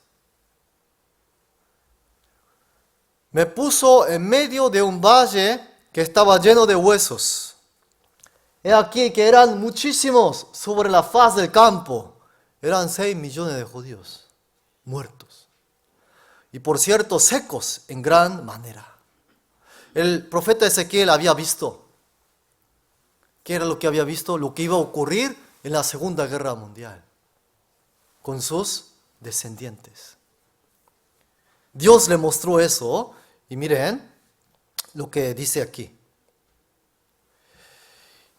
Me puso en medio de un valle que estaba lleno de huesos. He aquí que eran muchísimos sobre la faz del campo. Eran 6 millones de judíos muertos. Y por cierto, secos en gran manera. El profeta Ezequiel había visto. ¿Qué era lo que había visto? Lo que iba a ocurrir en la Segunda Guerra Mundial. Con sus descendientes. Dios le mostró eso. Y miren lo que dice aquí.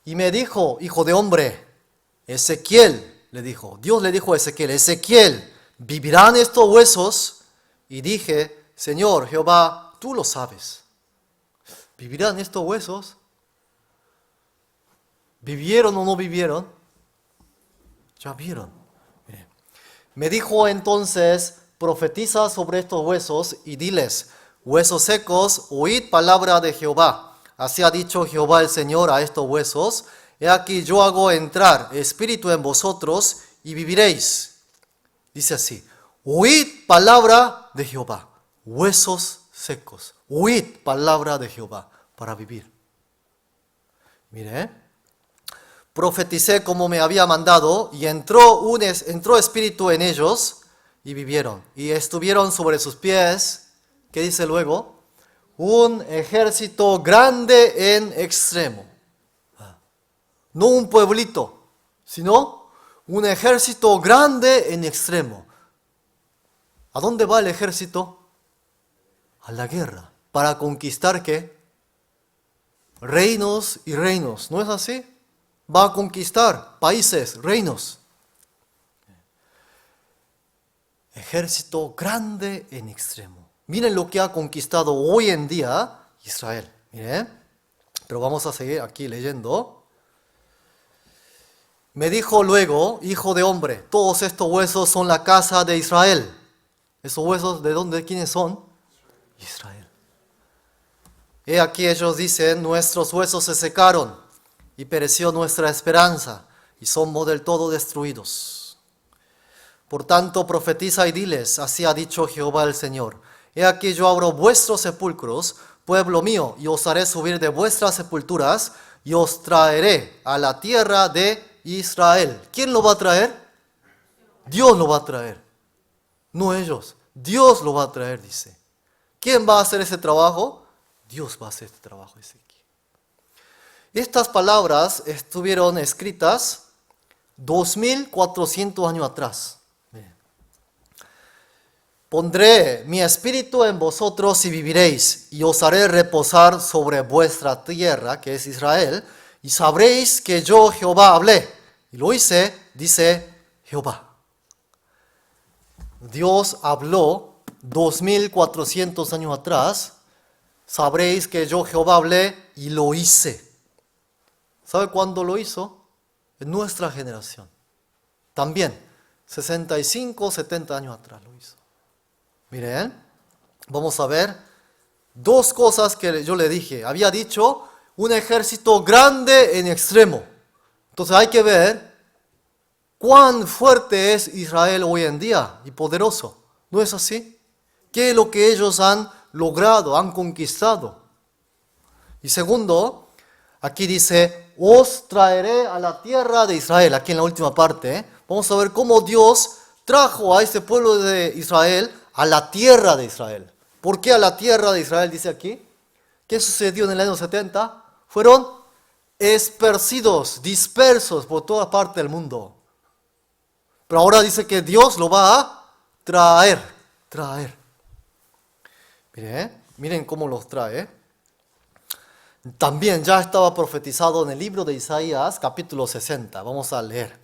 Y me dijo, hijo de hombre, Ezequiel le dijo, Dios le dijo a Ezequiel, Ezequiel, ¿vivirán estos huesos? Y dije, Señor Jehová, tú lo sabes. ¿Vivirán estos huesos? ¿Vivieron o no vivieron? Ya vieron. Miren. Me dijo entonces, profetiza sobre estos huesos y diles, huesos secos, oíd palabra de Jehová. Así ha dicho Jehová el Señor a estos huesos. He aquí yo hago entrar espíritu en vosotros y viviréis. Dice así, oíd palabra de Jehová. Huesos secos, oíd palabra de Jehová para vivir. Mire, profeticé como me había mandado y entró espíritu en ellos y vivieron. Y estuvieron sobre sus pies. ¿Qué dice luego? Un ejército grande en extremo. No un pueblito, sino un ejército grande en extremo. ¿A dónde va el ejército? A la guerra. ¿Para conquistar qué? Reinos y reinos. ¿No es así? Va a conquistar países, reinos. Ejército grande en extremo. Miren lo que ha conquistado hoy en día Israel. Miren, pero vamos a seguir aquí leyendo. Me dijo luego, hijo de hombre, todos estos huesos son la casa de Israel. ¿Esos huesos de dónde? ¿Quiénes son? Israel. He aquí ellos dicen, nuestros huesos se secaron y pereció nuestra esperanza y somos del todo destruidos. Por tanto, profetiza y diles, así ha dicho Jehová el Señor. He aquí yo abro vuestros sepulcros, pueblo mío, y os haré subir de vuestras sepulturas, y os traeré a la tierra de Israel. ¿Quién lo va a traer? Dios lo va a traer. No ellos. Dios lo va a traer, dice. ¿Quién va a hacer ese trabajo? Dios va a hacer este trabajo, dice aquí. Estas palabras estuvieron escritas 2400 años atrás. Pondré mi espíritu en vosotros y viviréis, y os haré reposar sobre vuestra tierra, que es Israel, y sabréis que yo Jehová hablé, y lo hice, dice Jehová. Dios habló 2400 años atrás, sabréis que yo Jehová hablé y lo hice. ¿Sabe cuándo lo hizo? En nuestra generación. También, 65, 70 años atrás lo hizo. Miren, vamos a ver dos cosas que yo le dije. Había dicho un ejército grande en extremo. Entonces hay que ver cuán fuerte es Israel hoy en día y poderoso. ¿No es así? ¿Qué es lo que ellos han logrado, han conquistado? Y segundo, aquí dice, os traeré a la tierra de Israel. Aquí en la última parte, vamos a ver cómo Dios trajo a este pueblo de Israel a la tierra de Israel. ¿Por qué a la tierra de Israel dice aquí? ¿Qué sucedió en el año 70? Fueron esparcidos, dispersos por toda parte del mundo. Pero ahora dice que Dios lo va a traer. Miren cómo los trae. También ya estaba profetizado en el libro de Isaías, capítulo 60. Vamos a leer.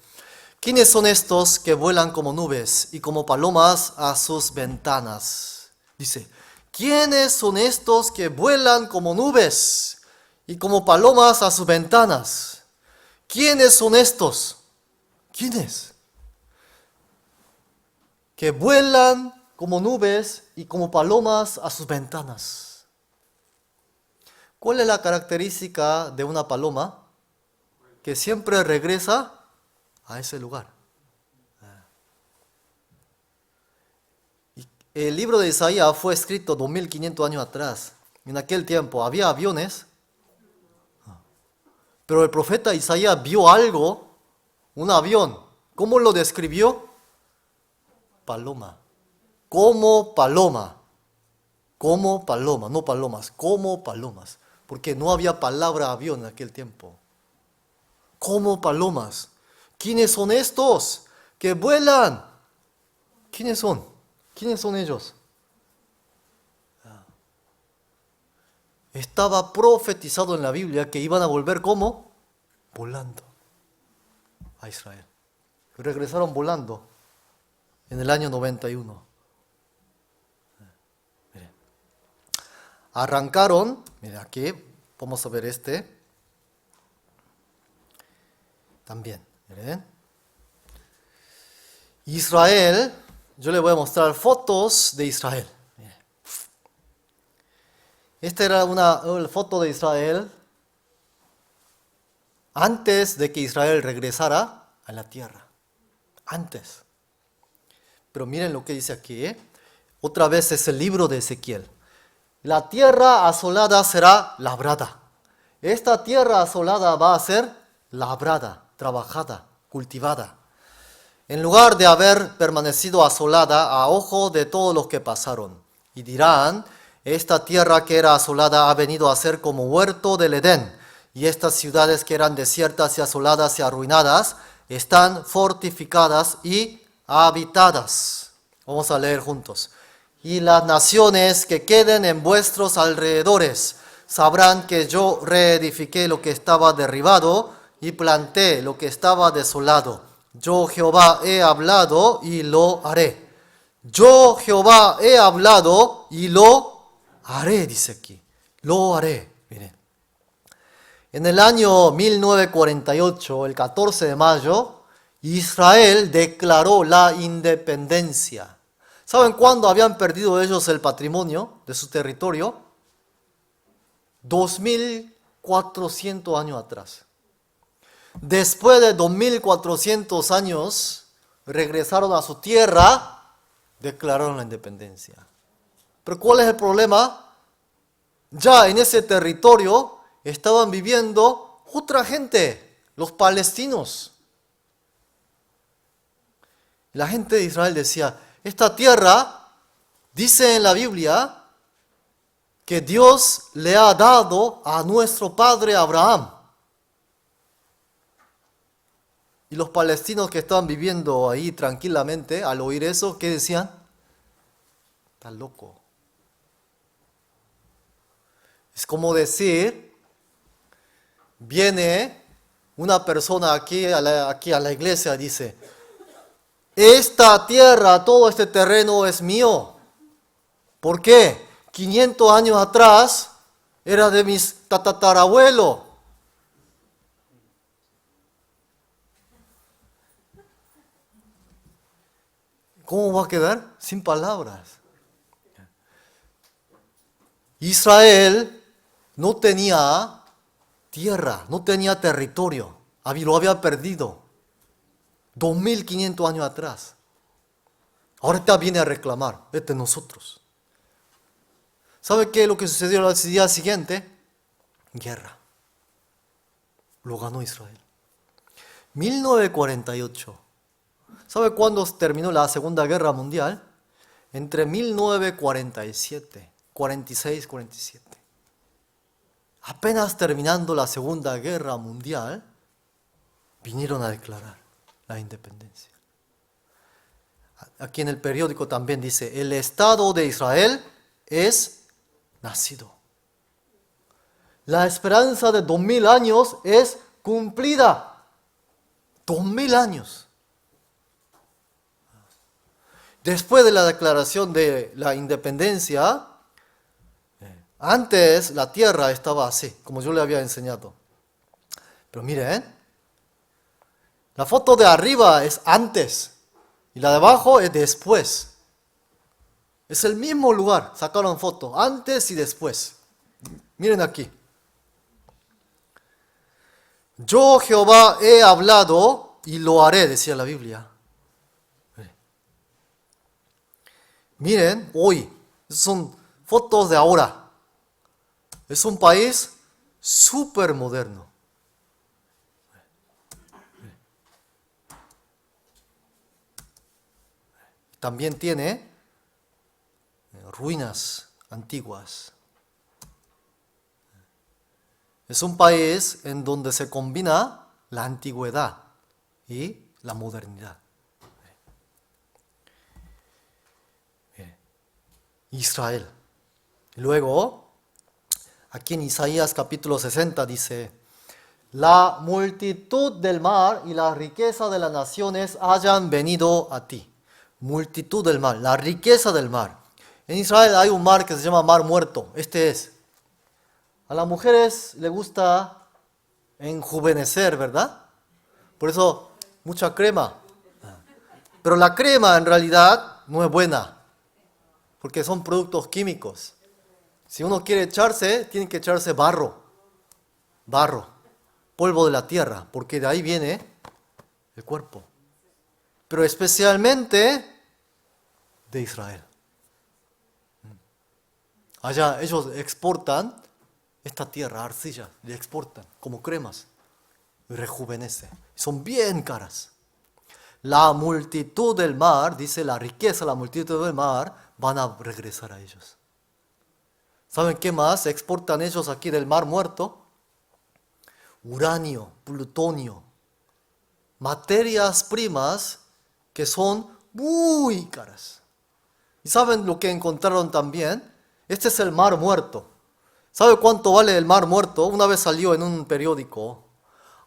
¿Quiénes son estos que vuelan como nubes y como palomas a sus ventanas? Dice, ¿quiénes son estos que vuelan como nubes y como palomas a sus ventanas? ¿Quiénes son estos? ¿Quiénes? Que vuelan como nubes y como palomas a sus ventanas. ¿Cuál es la característica de una paloma? Que siempre regresa a ese lugar. El libro de Isaías fue escrito 2500 años atrás. En aquel tiempo había aviones, pero el profeta Isaías vio algo, un avión. ¿Cómo lo describió? Paloma. Como paloma. Como paloma, no palomas, como palomas. Porque no había palabra avión en aquel tiempo. Como palomas. ¿Quiénes son estos que vuelan? ¿Quiénes son? ¿Quiénes son ellos? Estaba profetizado en la Biblia que iban a volver como volando a Israel. Regresaron volando en el año 91. Miren. Arrancaron, miren aquí, vamos a ver este. También, miren. Israel, yo le voy a mostrar fotos de Israel. Esta era una foto de Israel antes de que Israel regresara a la tierra. Antes. Pero miren lo que dice aquí. Otra vez es el libro de Ezequiel. La tierra asolada será labrada. Esta tierra asolada va a ser labrada, trabajada, cultivada. En lugar de haber permanecido asolada a ojo de todos los que pasaron. Y dirán, esta tierra que era asolada ha venido a ser como huerto del Edén. Y estas ciudades que eran desiertas y asoladas y arruinadas están fortificadas y habitadas. Vamos a leer juntos. Y las naciones que queden en vuestros alrededores sabrán que yo reedifiqué lo que estaba derribado y planté lo que estaba desolado. Yo Jehová he hablado y lo haré. Yo Jehová he hablado y lo haré, dice aquí. Lo haré. Miren. En el año 1948, el 14 de mayo, Israel declaró la independencia. ¿Saben cuándo habían perdido ellos el patrimonio de su territorio? 2400 años atrás. Después de 2400 años, regresaron a su tierra, declararon la independencia. Pero ¿cuál es el problema? Ya en ese territorio estaban viviendo otra gente, los palestinos. La gente de Israel decía, esta tierra, dice en la Biblia, que Dios le ha dado a nuestro padre Abraham. Y los palestinos que estaban viviendo ahí tranquilamente, al oír eso, ¿qué decían? Está loco. Es como decir, viene una persona aquí a la iglesia y dice, esta tierra, todo este terreno es mío. ¿Por qué? 500 años atrás era de mis tatarabuelos. ¿Cómo va a quedar? Sin palabras. Israel no tenía tierra, no tenía territorio, lo había perdido 2500 años atrás. Ahorita viene a reclamar, es de nosotros. ¿Sabe qué es lo que sucedió al día siguiente? Guerra. Lo ganó Israel. 1948. ¿Sabe cuándo terminó la Segunda Guerra Mundial? Entre 1947, 46, 47. Apenas terminando la Segunda Guerra Mundial, vinieron a declarar la independencia. Aquí en el periódico también dice, el Estado de Israel es nacido. La esperanza de 2000 años es cumplida. 2000 años. Después de la declaración de la independencia, antes la tierra estaba así, como yo le había enseñado. Pero miren, la foto de arriba es antes y la de abajo es después. Es el mismo lugar, sacaron foto, antes y después. Miren aquí. Yo Jehová he hablado y lo haré, decía la Biblia. Miren, hoy, son fotos de ahora. Es un país súper moderno. También tiene ruinas antiguas. Es un país en donde se combina la antigüedad y la modernidad. Israel. Luego, aquí en Isaías capítulo 60 dice, la multitud del mar y la riqueza de las naciones hayan venido a ti. Multitud del mar, la riqueza del mar. En Israel hay un mar que se llama Mar Muerto. Este es. A las mujeres les gusta enjuvenecer, ¿verdad? Por eso, mucha crema. Pero la crema en realidad no es buena. Porque son productos químicos. Si uno quiere echarse, tiene que echarse barro, polvo de la tierra, porque de ahí viene el cuerpo. Pero especialmente de Israel. Allá ellos exportan esta tierra, arcilla, le exportan como cremas y rejuvenece. Son bien caras. La multitud del mar, dice la riqueza, la multitud del mar, van a regresar a ellos. ¿Saben qué más exportan ellos aquí del Mar Muerto? Uranio, plutonio, materias primas que son muy caras. ¿Y saben lo que encontraron también? Este es el Mar Muerto. ¿Sabe cuánto vale el Mar Muerto? Una vez salió en un periódico.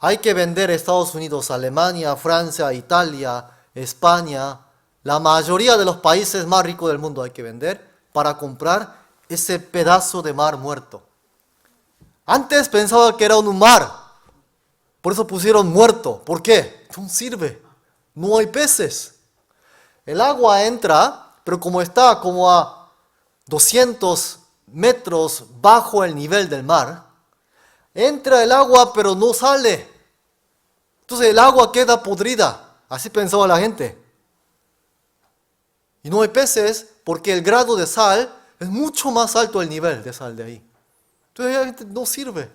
Hay que vender Estados Unidos, Alemania, Francia, Italia, España. La mayoría de los países más ricos del mundo hay que vender para comprar ese pedazo de mar muerto. Antes pensaba que era un mar, por eso pusieron muerto. ¿Por qué? No sirve, no hay peces. El agua entra, pero como está como a 200 metros bajo el nivel del mar, entra el agua pero no sale. Entonces el agua queda podrida, así pensaba la gente. Y no hay peces porque el grado de sal es mucho más alto el nivel de sal de ahí. Entonces no sirve.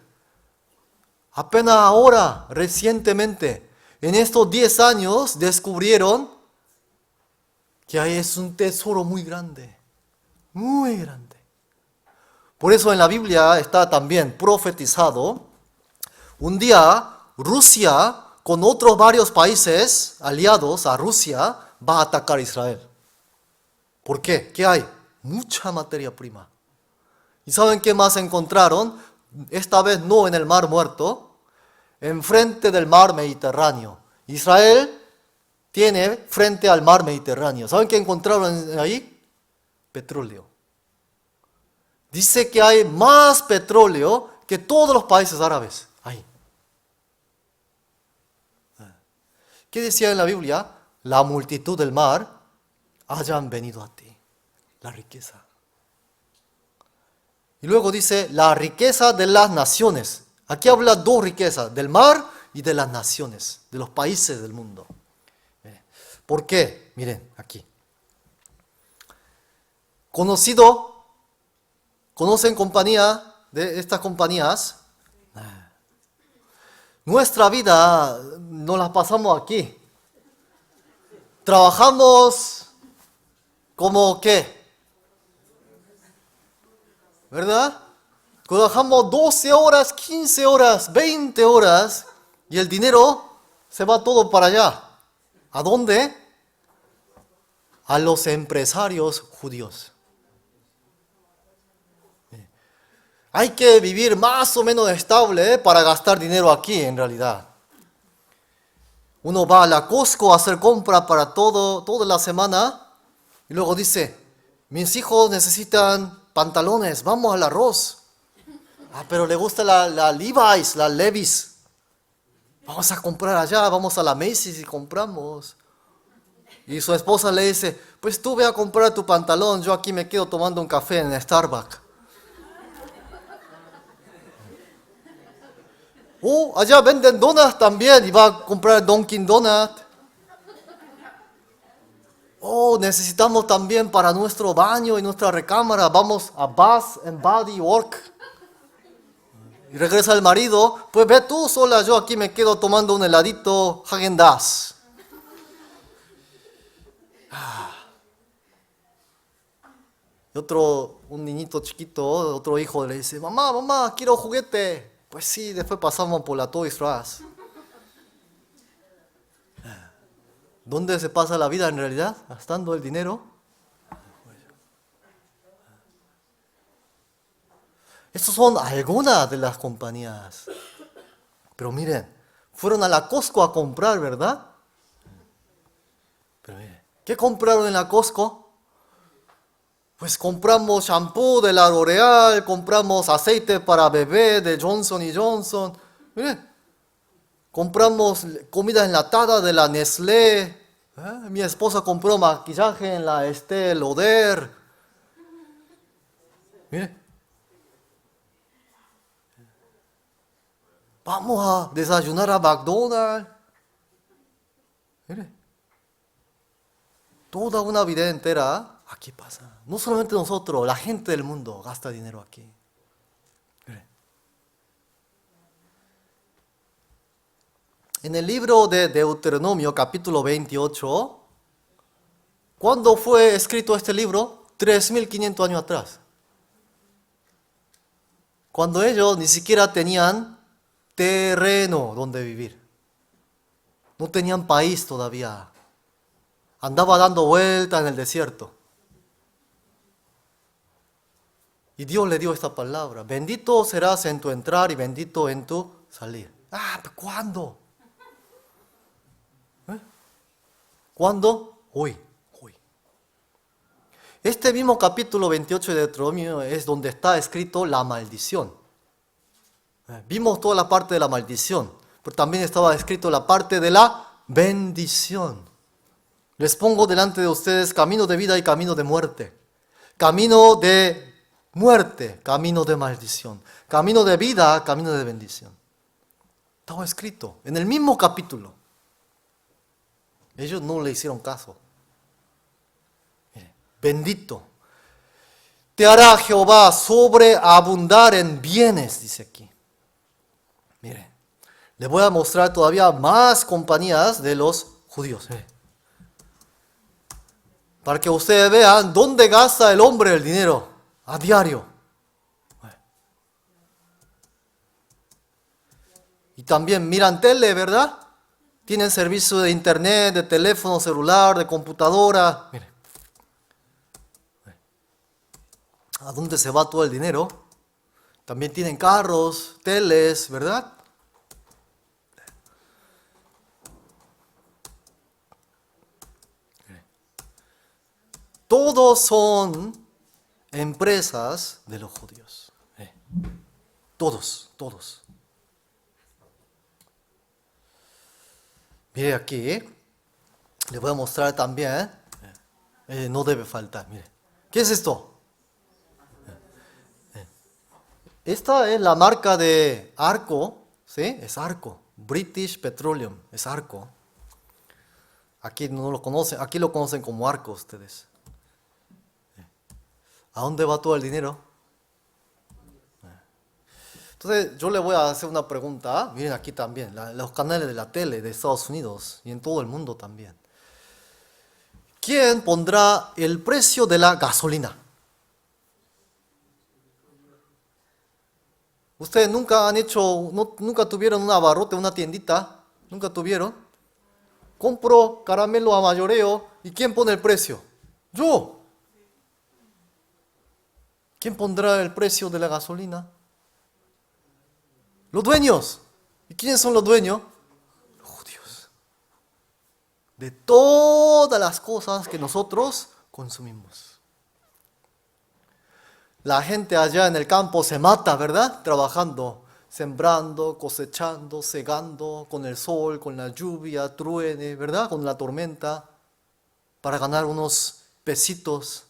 Apenas ahora, recientemente, en estos 10 años, descubrieron que ahí es un tesoro muy grande. Muy grande. Por eso en la Biblia está también profetizado. Un día Rusia con otros varios países aliados a Rusia, va a atacar a Israel. ¿Por qué? ¿Qué hay? Mucha materia prima. ¿Y saben qué más encontraron? Esta vez no en el Mar Muerto, enfrente del Mar Mediterráneo. Israel tiene frente al Mar Mediterráneo. ¿Saben qué encontraron ahí? Petróleo. Dice que hay más petróleo que todos los países árabes. Ahí. ¿Qué decía en la Biblia? La multitud del mar hayan venido a ti. La riqueza. Y luego dice, la riqueza de las naciones. Aquí habla dos riquezas, del mar y de las naciones, de los países del mundo. ¿Por qué? Miren, aquí. ¿Conocen compañía de estas compañías? Nuestra vida no la pasamos aquí. Trabajamos como ¿qué? ¿Verdad? Trabajamos 12 horas, 15 horas, 20 horas y el dinero se va todo para allá. ¿A dónde? A los empresarios judíos. Hay que vivir más o menos estable para gastar dinero aquí en realidad. Uno va a la Costco a hacer compra para toda la semana y luego dice, mis hijos necesitan pantalones, vamos al arroz. Pero le gusta la Levi's, la Levi's. Vamos a comprar allá, vamos a la Macy's y compramos. Y su esposa le dice, pues tú ve a comprar tu pantalón, yo aquí me quedo tomando un café en Starbucks. Allá venden donuts también y va a comprar Dunkin' Donut. Necesitamos también para nuestro baño y nuestra recámara, vamos a Bath and Body Works. Y regresa el marido, pues ve tú sola, yo aquí me quedo tomando un heladito Häagen-Dazs. Y un niñito chiquito, otro hijo le dice, mamá, quiero juguete. Pues sí, después pasamos por la Toys R Us. ¿Dónde se pasa la vida en realidad? Gastando el dinero. Estas son algunas de las compañías. Pero miren, fueron a la Costco a comprar, ¿verdad? Pero miren, ¿qué compraron en la Costco? Pues compramos shampoo de la L'Oreal, compramos aceite para bebé de Johnson Johnson. Miren, compramos comida enlatada de la Nestlé. Mi esposa compró maquillaje en la Estée Lauder. Miren. Vamos a desayunar a McDonald's. Mire. Toda una vida entera aquí pasa. No solamente nosotros, la gente del mundo gasta dinero aquí. Mire. En el libro de Deuteronomio, capítulo 28, ¿cuándo fue escrito este libro? 3.500 años atrás. Cuando ellos ni siquiera tenían terreno donde vivir. No tenían país todavía. Andaba dando vueltas en el desierto. Y Dios le dio esta palabra. Bendito serás en tu entrar y bendito en tu salir. ¿Pero cuándo? ¿Cuándo? Hoy. Este mismo capítulo 28 de Deuteronomio es donde está escrito la maldición. Vimos toda la parte de la maldición, pero también estaba escrito la parte de la bendición. Les pongo delante de ustedes camino de vida y camino de muerte. Camino de muerte, camino de maldición. Camino de vida, camino de bendición. Estaba escrito en el mismo capítulo. Ellos no le hicieron caso. Bendito. Te hará Jehová sobreabundar en bienes, dice aquí. Mire, les voy a mostrar todavía más compañías de los judíos. Para que ustedes vean dónde gasta el hombre el dinero a diario. Y también miran tele, ¿verdad? Tienen servicio de internet, de teléfono celular, de computadora. Mire, ¿a dónde se va todo el dinero? También tienen carros, teles, ¿verdad? Todos son empresas de los judíos. Todos, todos. Mire aquí, les voy a mostrar también. No debe faltar, mire. ¿Qué es esto? Esta es la marca de Arco, ¿sí? Es Arco. British Petroleum, es Arco. Aquí no lo conocen, aquí lo conocen como Arco ustedes. ¿A dónde va todo el dinero? Entonces yo le voy a hacer una pregunta. Miren aquí también, los canales de la tele de Estados Unidos y en todo el mundo también. ¿Quién pondrá el precio de la gasolina? ¿Ustedes nunca han hecho, nunca tuvieron un abarrote, una tiendita? ¿Nunca tuvieron? Compro caramelo a mayoreo y ¿quién pone el precio? Yo. ¿Quién pondrá el precio de la gasolina? Los dueños. ¿Y quiénes son los dueños? Los judíos. De todas las cosas que nosotros consumimos. La gente allá en el campo se mata, ¿verdad? Trabajando, sembrando, cosechando, segando, con el sol, con la lluvia, truene, ¿verdad? Con la tormenta, para ganar unos pesitos.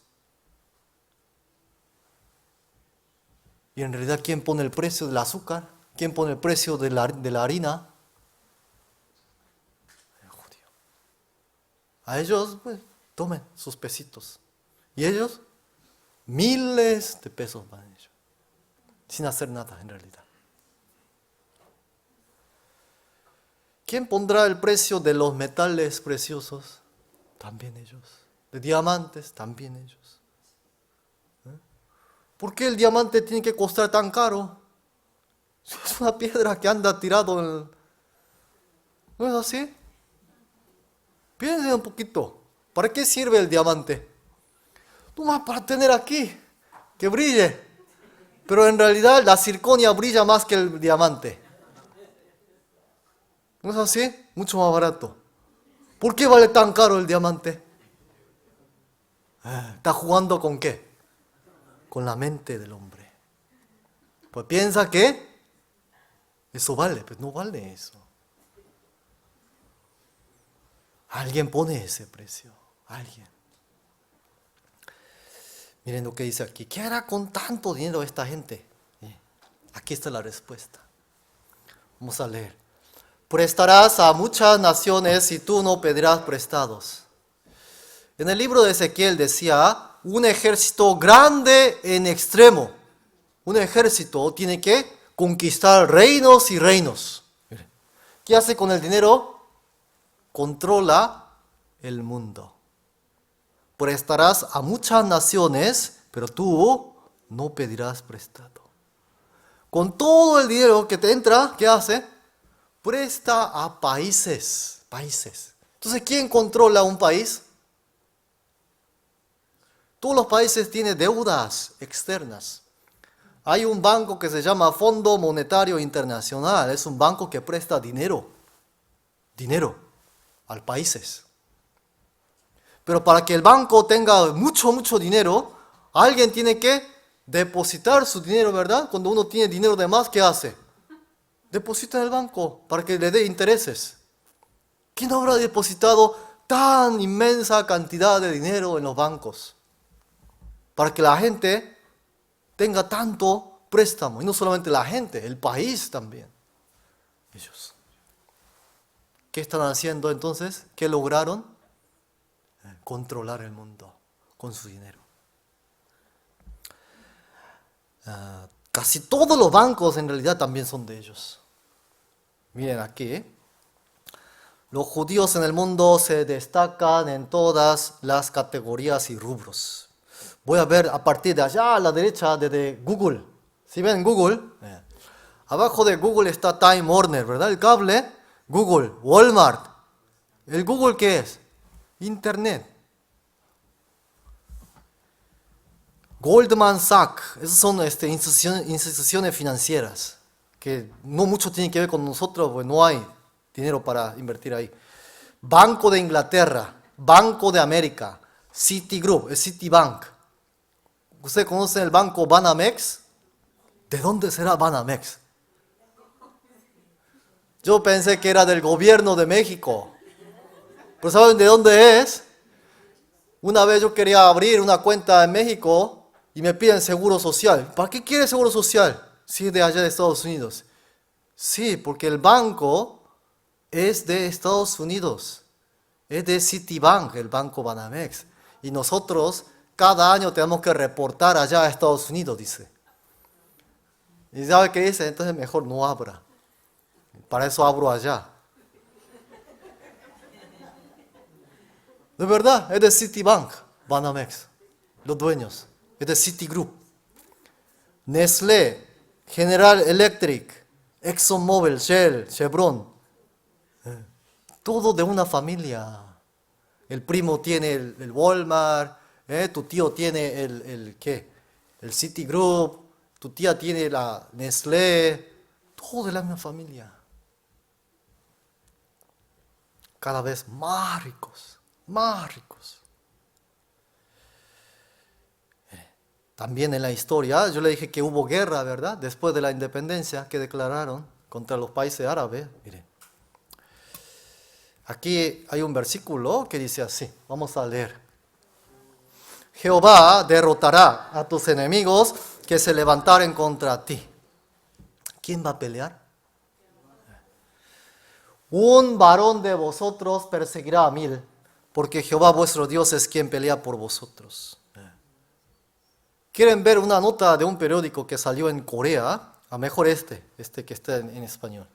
Y en realidad, ¿quién pone el precio del azúcar? ¿Quién pone el precio de la harina? El judío. A ellos, pues, tomen sus pesitos. ¿Y ellos? Miles de pesos van ellos. Sin hacer nada, en realidad. ¿Quién pondrá el precio de los metales preciosos? También ellos. De diamantes, también ellos. ¿Por qué el diamante tiene que costar tan caro? Es una piedra que anda tirado en el... ¿No es así? Piensen un poquito. ¿Para qué sirve el diamante? Nomás para tener aquí, que brille. Pero en realidad la circonia brilla más que el diamante. ¿No es así? Mucho más barato. ¿Por qué vale tan caro el diamante? ¿Está jugando con qué? Con la mente del hombre. Pues piensa que eso vale, pero no vale eso. Alguien pone ese precio, alguien. Miren lo que dice aquí. ¿Qué hará con tanto dinero esta gente? Aquí está la respuesta. Vamos a leer. Prestarás a muchas naciones y tú no pedirás prestados. En el libro de Ezequiel decía, un ejército grande en extremo. Un ejército tiene que conquistar reinos y reinos. ¿Qué hace con el dinero? Controla el mundo. Prestarás a muchas naciones, pero tú no pedirás prestado. Con todo el dinero que te entra, ¿qué hace? Presta a países. Entonces, ¿quién controla un país? Todos los países tienen deudas externas. Hay un banco que se llama Fondo Monetario Internacional. Es un banco que presta dinero a países. Pero para que el banco tenga mucho dinero, alguien tiene que depositar su dinero, ¿verdad? Cuando uno tiene dinero de más, ¿qué hace? Deposita en el banco para que le dé intereses. ¿Quién habrá depositado tan inmensa cantidad de dinero en los bancos? Para que la gente tenga tanto préstamo. Y no solamente la gente, el país también. Ellos. ¿Qué están haciendo entonces? ¿Qué lograron? Controlar el mundo con su dinero. Casi todos los bancos en realidad también son de ellos. Miren aquí. Los judíos en el mundo se destacan en todas las categorías y rubros. Voy a ver a partir de allá a la derecha desde Google. ¿Sí ven Google? Abajo de Google está Time Warner, ¿verdad? El cable. Google, Walmart. ¿El Google qué es? Internet. Goldman Sachs, esas son instituciones financieras que no mucho tienen que ver con nosotros, pues no hay dinero para invertir ahí. Banco de Inglaterra, Banco de América, Citigroup, Citibank. ¿Usted conoce el banco Banamex? ¿De dónde será Banamex? Yo pensé que era del gobierno de México. ¿Pero saben de dónde es? Una vez yo quería abrir una cuenta en México y me piden seguro social. ¿Para qué quiere seguro social si es de allá de Estados Unidos? Sí, porque el banco es de Estados Unidos. Es de Citibank, el banco Banamex. Y nosotros cada año tenemos que reportar allá a Estados Unidos, dice. ¿Y sabe qué dice? Entonces mejor no abra. Para eso abro allá. De verdad, es de Citibank, Banamex, los dueños. Es de Citigroup. Nestlé, General Electric, ExxonMobil, Shell, Chevron. Todo de una familia. El primo tiene el Walmart, tu tío tiene ¿qué? El Citigroup, tu tía tiene la Nestlé. Todo de la misma familia. Cada vez más ricos, más ricos. También en la historia, yo le dije que hubo guerra, ¿verdad? Después de la independencia que declararon contra los países árabes. Miren, aquí hay un versículo que dice así, vamos a leer. Jehová derrotará a tus enemigos que se levantaren contra ti. ¿Quién va a pelear? Un varón de vosotros perseguirá a 1000, porque Jehová vuestro Dios es quien pelea por vosotros. ¿Quieren ver una nota de un periódico que salió en Corea? A mejor este que está en español.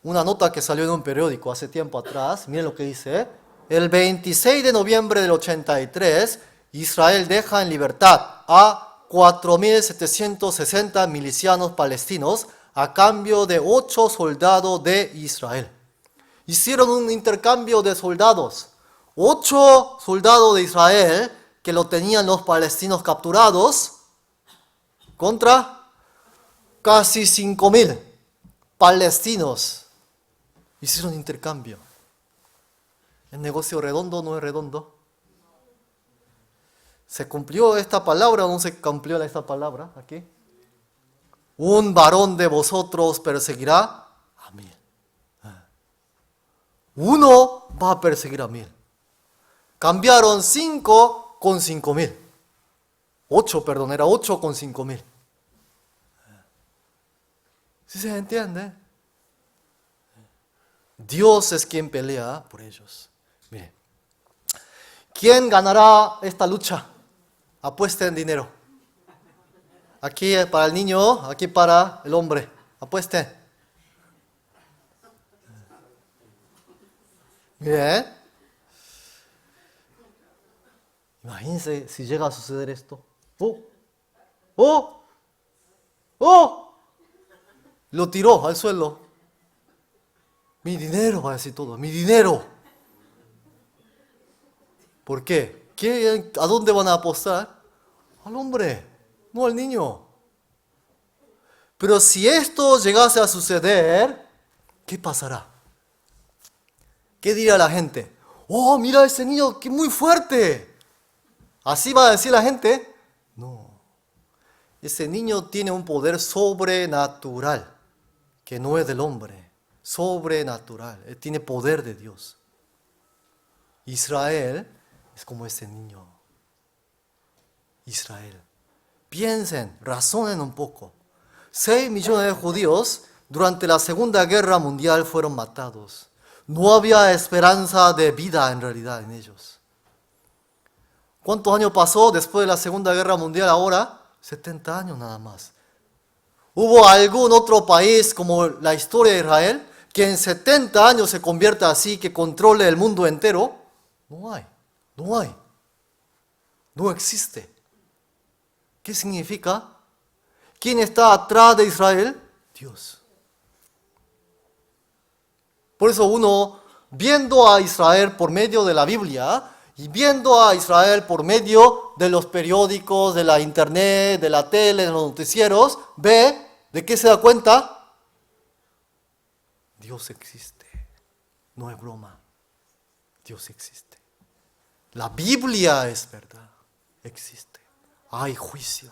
Una nota que salió en un periódico hace tiempo atrás. Miren lo que dice. El 26 de noviembre del 83, Israel deja en libertad a 4.760 milicianos palestinos a cambio de 8 soldados de Israel. Hicieron un intercambio de soldados. 8 soldados de Israel que lo tenían los palestinos capturados contra casi 5.000 palestinos. Hicieron intercambio. ¿El negocio redondo o no es redondo? ¿Se cumplió esta palabra o no se cumplió esta palabra aquí? Un varón de vosotros perseguirá a 1000. Uno va a perseguir a 1000. Cambiaron 5 con 5.000. 8, perdón, era 8 con 5.000. ¿Sí se entiende? Dios es quien pelea por ellos. Mire, ¿quién ganará esta lucha? Apuesten dinero. Aquí para el niño, aquí para el hombre. Apuesten. Bien. Imagínense si llega a suceder esto. ¡Oh! ¡Oh! ¡Oh! Lo tiró al suelo. Mi dinero, va a decir todo. Mi dinero. ¿Por qué? ¿A dónde van a apostar? Al hombre, no al niño. Pero si esto llegase a suceder, ¿qué pasará? ¿Qué dirá la gente? ¡Oh, mira ese niño, que muy fuerte! ¿Así va a decir la gente? No. Ese niño tiene un poder sobrenatural, que no es del hombre. Sobrenatural. Él tiene poder de Dios. Israel es como ese niño. Israel. Piensen, razonen un poco. 6 millones de judíos durante la Segunda Guerra Mundial fueron matados. No había esperanza de vida en realidad en ellos. ¿Cuántos años pasó después de la Segunda Guerra Mundial ahora? 70 años nada más. ¿Hubo algún otro país como la historia de Israel que en 70 años se convierta así, que controle el mundo entero? No hay, no hay. No existe. ¿Qué significa? ¿Quién está atrás de Israel? Dios. Por eso uno, viendo a Israel por medio de la Biblia y viendo a Israel por medio de los periódicos, de la internet, de la tele, de los noticieros, ve, ¿de qué se da cuenta? Dios existe. No es broma. Dios existe. La Biblia es verdad. Existe. Hay juicio.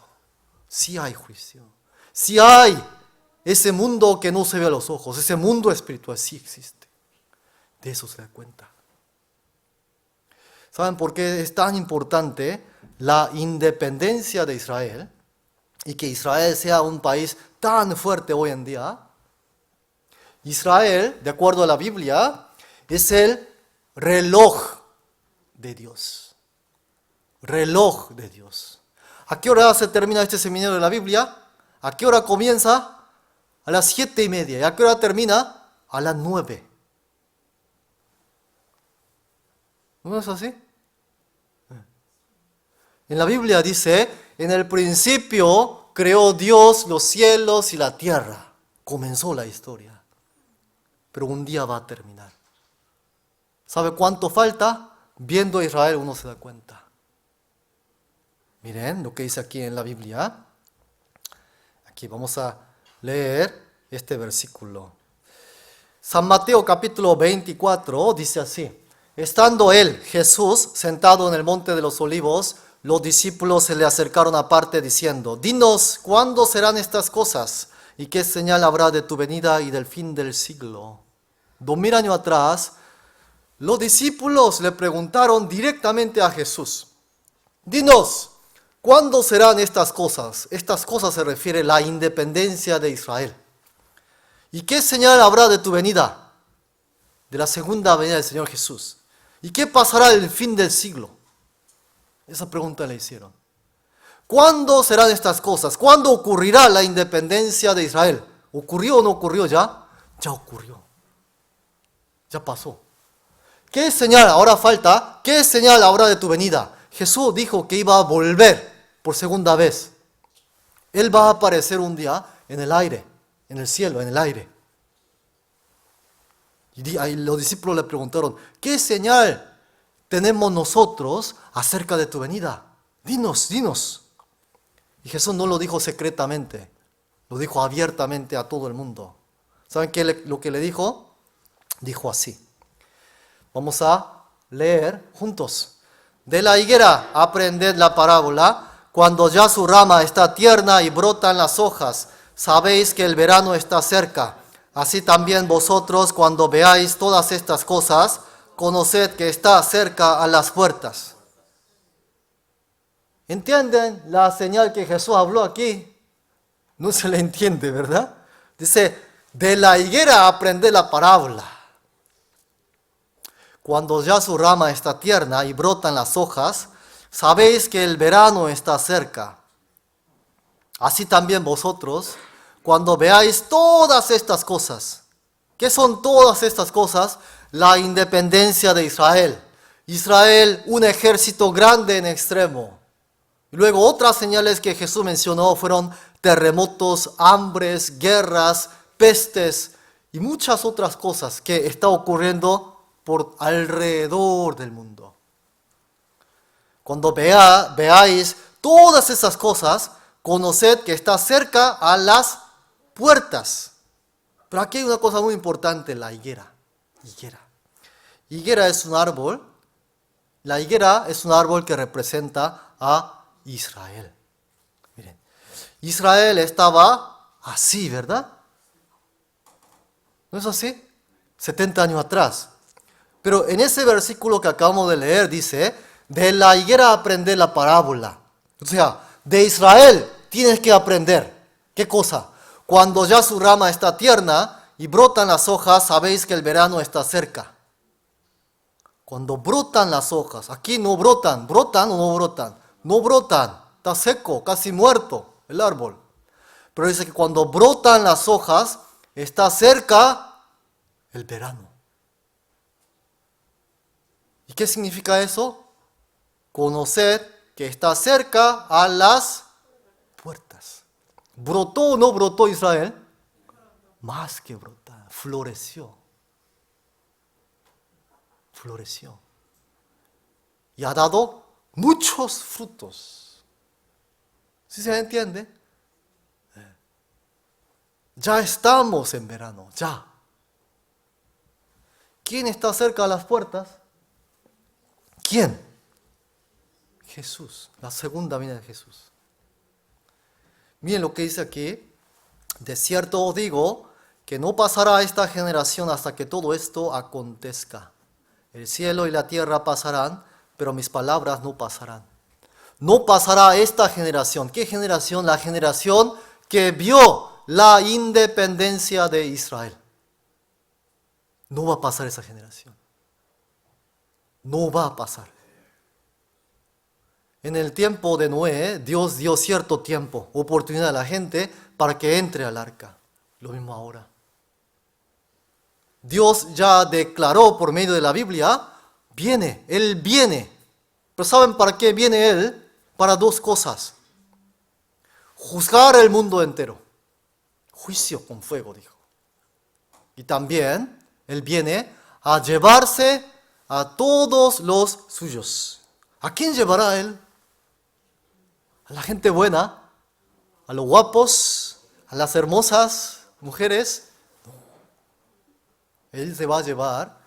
Sí hay juicio. Sí hay ese mundo que no se ve a los ojos. Ese mundo espiritual sí existe. De eso se da cuenta. ¿Saben por qué es tan importante la independencia de Israel? Y que Israel sea un país tan fuerte hoy en día. Israel, de acuerdo a la Biblia, es el reloj de Dios. Reloj de Dios. ¿A qué hora se termina este seminario de la Biblia? ¿A qué hora comienza? A las 7:30. ¿Y a qué hora termina? A las 9. ¿No es así? En la Biblia dice, en el principio creó Dios los cielos y la tierra. Comenzó la historia. Pero un día va a terminar. ¿Sabe cuánto falta? Viendo a Israel uno se da cuenta. Miren lo que dice aquí en la Biblia. Aquí vamos a leer este versículo. San Mateo capítulo 24 dice así. Estando él, Jesús, sentado en el monte de los olivos, los discípulos se le acercaron aparte diciendo, dinos, ¿cuándo serán estas cosas? ¿Y qué señal habrá de tu venida y del fin del siglo? 2000 años atrás, los discípulos le preguntaron directamente a Jesús, dinos, ¿cuándo serán estas cosas? Estas cosas se refiere a la independencia de Israel. ¿Y qué señal habrá de tu venida? De la segunda venida del Señor Jesús. ¿Y qué pasará el fin del siglo? Esa pregunta le hicieron. ¿Cuándo serán estas cosas? ¿Cuándo ocurrirá la independencia de Israel? ¿Ocurrió o no ocurrió ya? Ya ocurrió. Ya pasó. ¿Qué señal ahora falta? ¿Qué señal habrá de tu venida? Jesús dijo que iba a volver por segunda vez. Él va a aparecer un día en el aire, en el cielo, en el aire. Y ahí los discípulos le preguntaron, ¿qué señal tenemos nosotros acerca de tu venida? Dinos, dinos. Y Jesús no lo dijo secretamente, lo dijo abiertamente a todo el mundo. ¿Saben lo que le dijo? Dijo así. Vamos a leer juntos. De la higuera aprended la parábola. Cuando ya su rama está tierna y brotan las hojas, sabéis que el verano está cerca. Así también vosotros, cuando veáis todas estas cosas, conoced que está cerca a las puertas. ¿Entienden la señal que Jesús habló aquí? No se le entiende, ¿verdad? Dice, de la higuera aprended la parábola. Cuando ya su rama está tierna y brotan las hojas, sabéis que el verano está cerca. Así también vosotros, cuando veáis todas estas cosas. ¿Qué son todas estas cosas? La independencia de Israel. Israel, un ejército grande en extremo. Y luego otras señales que Jesús mencionó fueron terremotos, hambres, guerras, pestes y muchas otras cosas que están ocurriendo por alrededor del mundo. Cuando veáis todas esas cosas, conoced que está cerca a las puertas. Pero aquí hay una cosa muy importante, la higuera. Higuera es un árbol. La higuera es un árbol que representa a Israel. Miren, Israel estaba así, ¿verdad? ¿No es así? 70 años atrás. Pero en ese versículo que acabamos de leer dice, de la higuera aprender la parábola. O sea, de Israel tienes que aprender. ¿Qué cosa? Cuando ya su rama está tierna y brotan las hojas, sabéis que el verano está cerca. Cuando brotan las hojas, aquí no brotan, ¿brotan o no brotan? No brotan, está seco, casi muerto el árbol. Pero dice que cuando brotan las hojas, está cerca el verano. ¿Y qué significa eso? Conocer que está cerca a las puertas. ¿Brotó o no brotó Israel? Más que brotar, floreció. floreció. Y ha dado muchos frutos. ¿Sí se entiende? Ya estamos en verano, ya. ¿Quién está cerca de las puertas? ¿Quién? Jesús, la segunda venida de Jesús. Miren lo que dice aquí. De cierto os digo que no pasará esta generación hasta que todo esto acontezca. El cielo y la tierra pasarán, pero mis palabras no pasarán. No pasará esta generación. ¿Qué generación? La generación que vio la independencia de Israel. No va a pasar esa generación. No va a pasar. En el tiempo de Noé, Dios dio cierto tiempo, oportunidad a la gente para que entre al arca. Lo mismo ahora. Dios ya declaró por medio de la Biblia, Él viene. Pero ¿saben para qué viene Él? Para dos cosas. Juzgar el mundo entero. Juicio con fuego, dijo. Y también Él viene a llevarse a todos los suyos. ¿A quién llevará Él? A la gente buena, a los guapos, a las hermosas mujeres. No. Él se va a llevar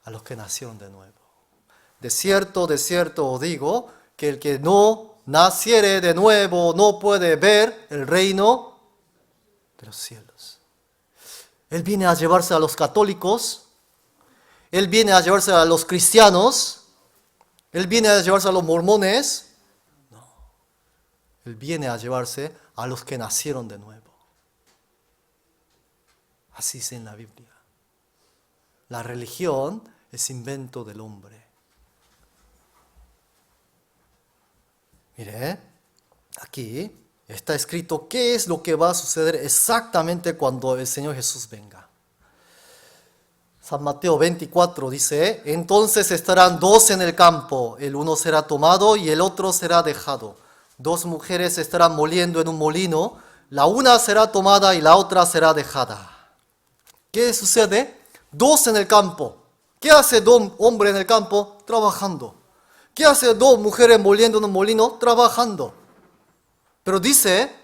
a los que nacieron de nuevo. De cierto os digo, que el que no naciere de nuevo no puede ver el reino de los cielos. Él viene a llevarse a los católicos, Él viene a llevarse a los cristianos, Él viene a llevarse a los mormones. No, Él viene a llevarse a los que nacieron de nuevo. Así es en la Biblia. La religión es invento del hombre. Mire, aquí está escrito qué es lo que va a suceder exactamente cuando el Señor Jesús venga. San Mateo 24 dice, entonces estarán dos en el campo, el uno será tomado y el otro será dejado. Dos mujeres estarán moliendo en un molino, la una será tomada y la otra será dejada. ¿Qué sucede? Dos en el campo. ¿Qué hace dos hombres en el campo? Trabajando. ¿Qué hace dos mujeres moliendo en un molino? Trabajando. Pero dice,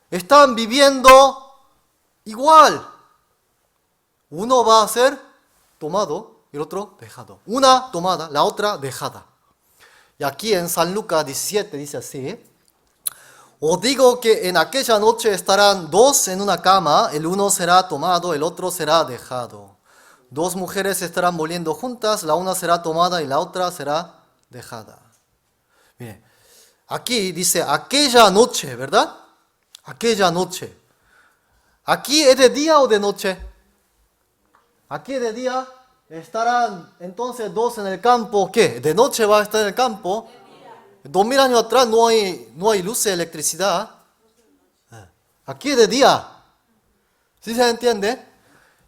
están viviendo igual. Uno va a ser tomado y el otro dejado. Una tomada, la otra dejada. Y aquí en San Lucas 17 dice así, os digo que en aquella noche estarán dos en una cama, el uno será tomado, el otro será dejado. Dos mujeres estarán moliendo juntas, la una será tomada y la otra será dejada. Mire, aquí dice aquella noche, ¿verdad? Aquella noche. ¿Aquí es de día o de noche? Aquí de día estarán entonces dos en el campo. ¿Qué? ¿De noche va a estar en el campo? 2000 años atrás no hay luz y electricidad. Aquí es de día. ¿Sí se entiende?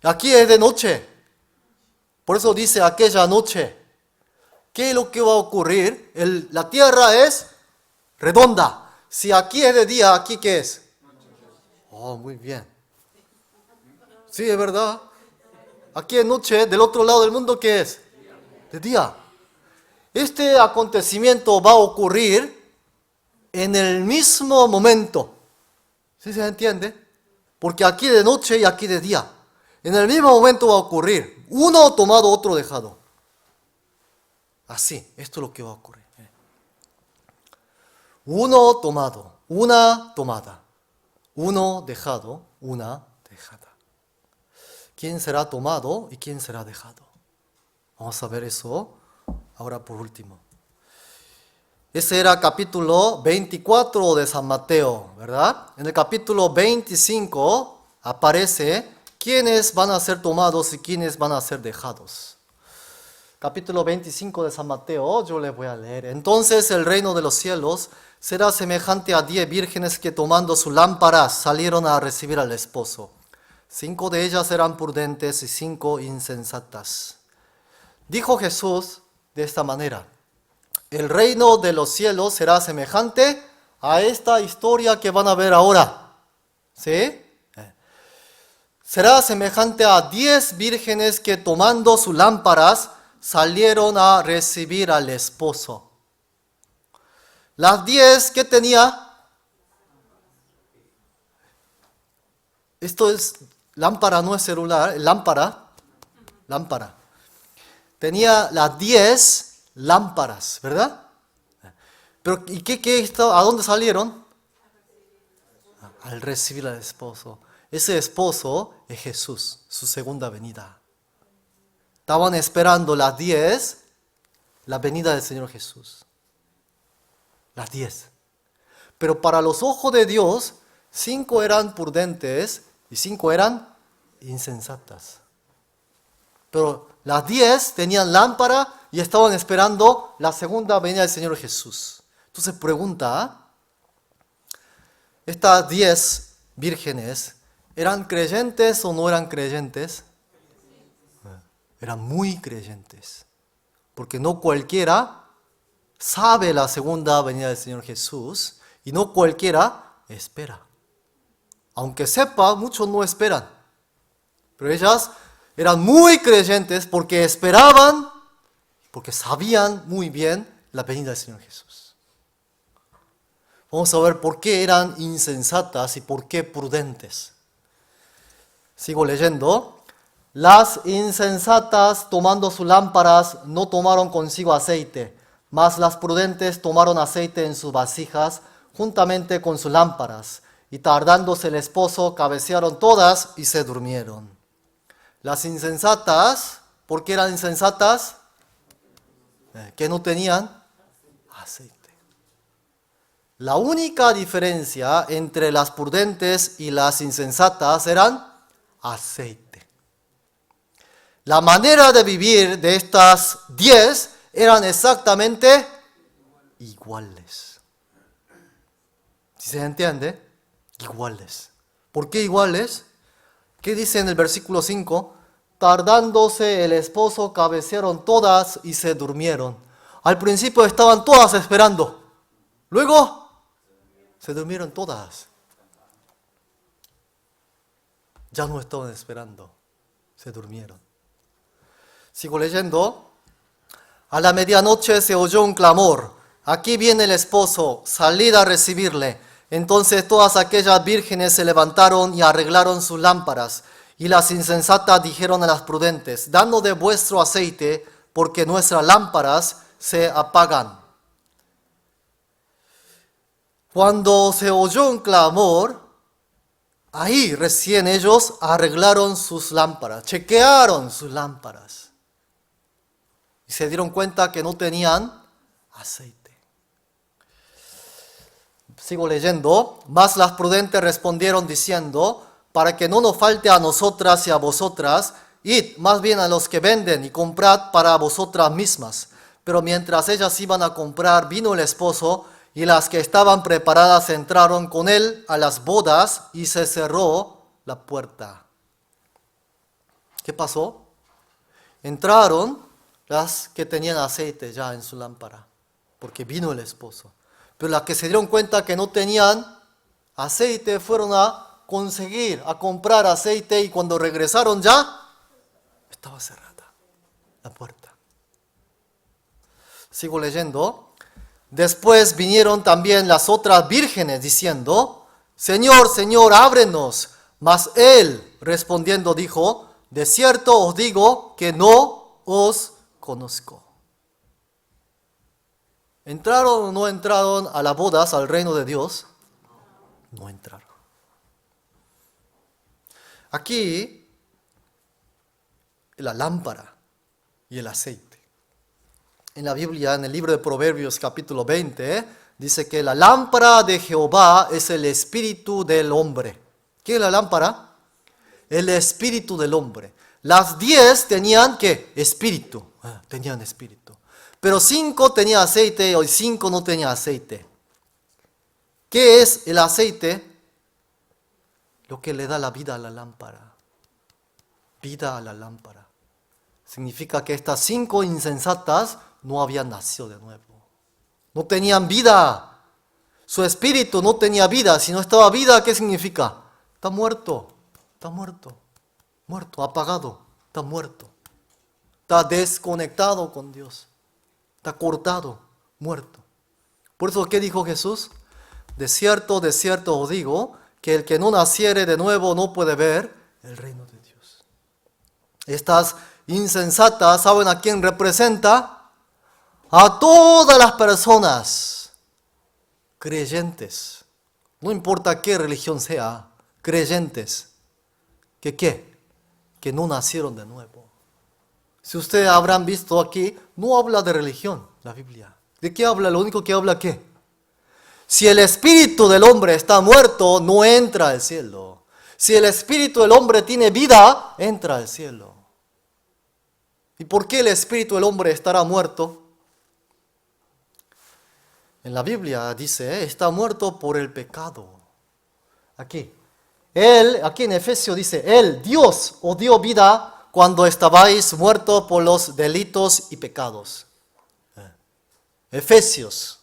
Aquí es de noche. Por eso dice aquella noche. ¿Qué es lo que va a ocurrir? La tierra es redonda. Si aquí es de día, ¿aquí qué es? Oh, muy bien. Sí, es verdad. Aquí es noche, del otro lado del mundo, ¿qué es? De día. Este acontecimiento va a ocurrir en el mismo momento. ¿Sí se entiende? Porque aquí de noche y aquí de día. En el mismo momento va a ocurrir. Uno tomado, otro dejado. Así, esto es lo que va a ocurrir. Uno tomado, una tomada. Uno dejado, una dejada. ¿Quién será tomado y quién será dejado? Vamos a ver eso ahora por último. Ese era capítulo 24 de San Mateo, ¿verdad? En el capítulo 25 aparece quiénes van a ser tomados y quiénes van a ser dejados. Capítulo 25 de San Mateo, yo le voy a leer. Entonces el reino de los cielos será semejante a 10 vírgenes que tomando sus lámparas salieron a recibir al esposo. 5 de ellas eran prudentes y 5 insensatas. Dijo Jesús de esta manera, el reino de los cielos será semejante a esta historia que van a ver ahora. ¿Sí? será semejante a 10 vírgenes que tomando sus lámparas salieron a recibir al esposo. Las 10 que tenía, esto es lámpara, no es celular, lámpara. Tenía las 10 lámparas, ¿verdad? Pero ¿y a dónde salieron? Al recibir al esposo. Ese esposo es Jesús, su segunda venida. Estaban esperando las 10, la venida del Señor Jesús. Las 10. Pero para los ojos de Dios, 5 eran prudentes y 5 eran insensatas. Pero las 10 tenían lámpara y estaban esperando la segunda venida del Señor Jesús. Entonces pregunta, ¿estas 10 vírgenes eran creyentes o no eran creyentes? Eran muy creyentes. Porque no cualquiera sabe la segunda venida del Señor Jesús y no cualquiera espera. Aunque sepa, muchos no esperan. Pero ellas eran muy creyentes porque esperaban, porque sabían muy bien la venida del Señor Jesús. Vamos a ver por qué eran insensatas y por qué prudentes. Sigo leyendo. Las insensatas, tomando sus lámparas, no tomaron consigo aceite, mas las prudentes tomaron aceite en sus vasijas, juntamente con sus lámparas. Y tardándose el esposo, cabecearon todas y se durmieron. Las insensatas, ¿por qué eran insensatas? Que no tenían aceite. La única diferencia entre las prudentes y las insensatas eran aceite. La manera de vivir de estas 10 eran exactamente iguales. ¿Sí se entiende? Iguales. ¿Por qué iguales? ¿Qué dice en el versículo 5? Tardándose el esposo, cabecearon todas y se durmieron. Al principio estaban todas esperando. Luego se durmieron todas. Ya no estaban esperando. Se durmieron. Sigo leyendo. A la medianoche se oyó un clamor. Aquí viene el esposo, salid a recibirle. Entonces todas aquellas vírgenes se levantaron y arreglaron sus lámparas. Y las insensatas dijeron a las prudentes, danos de vuestro aceite, porque nuestras lámparas se apagan. Cuando se oyó un clamor, ahí recién ellos arreglaron sus lámparas, chequearon sus lámparas. Y se dieron cuenta que no tenían aceite. Sigo leyendo. Mas las prudentes respondieron diciendo, para que no nos falte a nosotras y a vosotras, id más bien a los que venden y comprad para vosotras mismas. Pero mientras ellas iban a comprar, vino el esposo, y las que estaban preparadas entraron con él a las bodas y se cerró la puerta. ¿Qué pasó? Entraron las que tenían aceite ya en su lámpara, porque vino el esposo. Pero las que se dieron cuenta que no tenían aceite fueron a conseguir, a comprar aceite, y cuando regresaron ya estaba cerrada la puerta. Sigo leyendo. Después vinieron también las otras vírgenes diciendo, Señor, Señor, ábrenos. Mas él respondiendo dijo, de cierto os digo que no os conozco. ¿Entraron o no entraron a las bodas, al reino de Dios? No entraron. Aquí, la lámpara y el aceite. En la Biblia, en el libro de Proverbios capítulo 20, dice que la lámpara de Jehová es el espíritu del hombre. ¿Qué es la lámpara? El espíritu del hombre. Las 10 tenían, ¿qué? Espíritu. Tenían espíritu. Pero 5 tenían aceite y 5 no tenían aceite. ¿Qué es el aceite? Lo que le da la vida a la lámpara. Vida a la lámpara. Significa que estas 5 insensatas no habían nacido de nuevo. No tenían vida. Su espíritu no tenía vida. Si no estaba vida, ¿qué significa? Está muerto. Está muerto. muerto, apagado, está muerto. Está desconectado con Dios. Está cortado, muerto. Por eso, ¿qué dijo Jesús? De cierto os digo, que el que no naciere de nuevo no puede ver el reino de Dios. Estas insensatas, ¿saben a quién representa? A todas las personas creyentes. No importa qué religión sea, creyentes. ¿Que qué? Que no nacieron de nuevo. Si ustedes habrán visto aquí, no habla de religión la Biblia. ¿De qué habla? Lo único que habla, ¿qué? Si el espíritu del hombre está muerto, no entra al cielo. Si el espíritu del hombre tiene vida, entra al cielo. ¿Y por qué el espíritu del hombre estará muerto? En la Biblia dice, está muerto por el pecado. Aquí en Efesios dice, Dios os dio vida cuando estabais muertos por los delitos y pecados. Efesios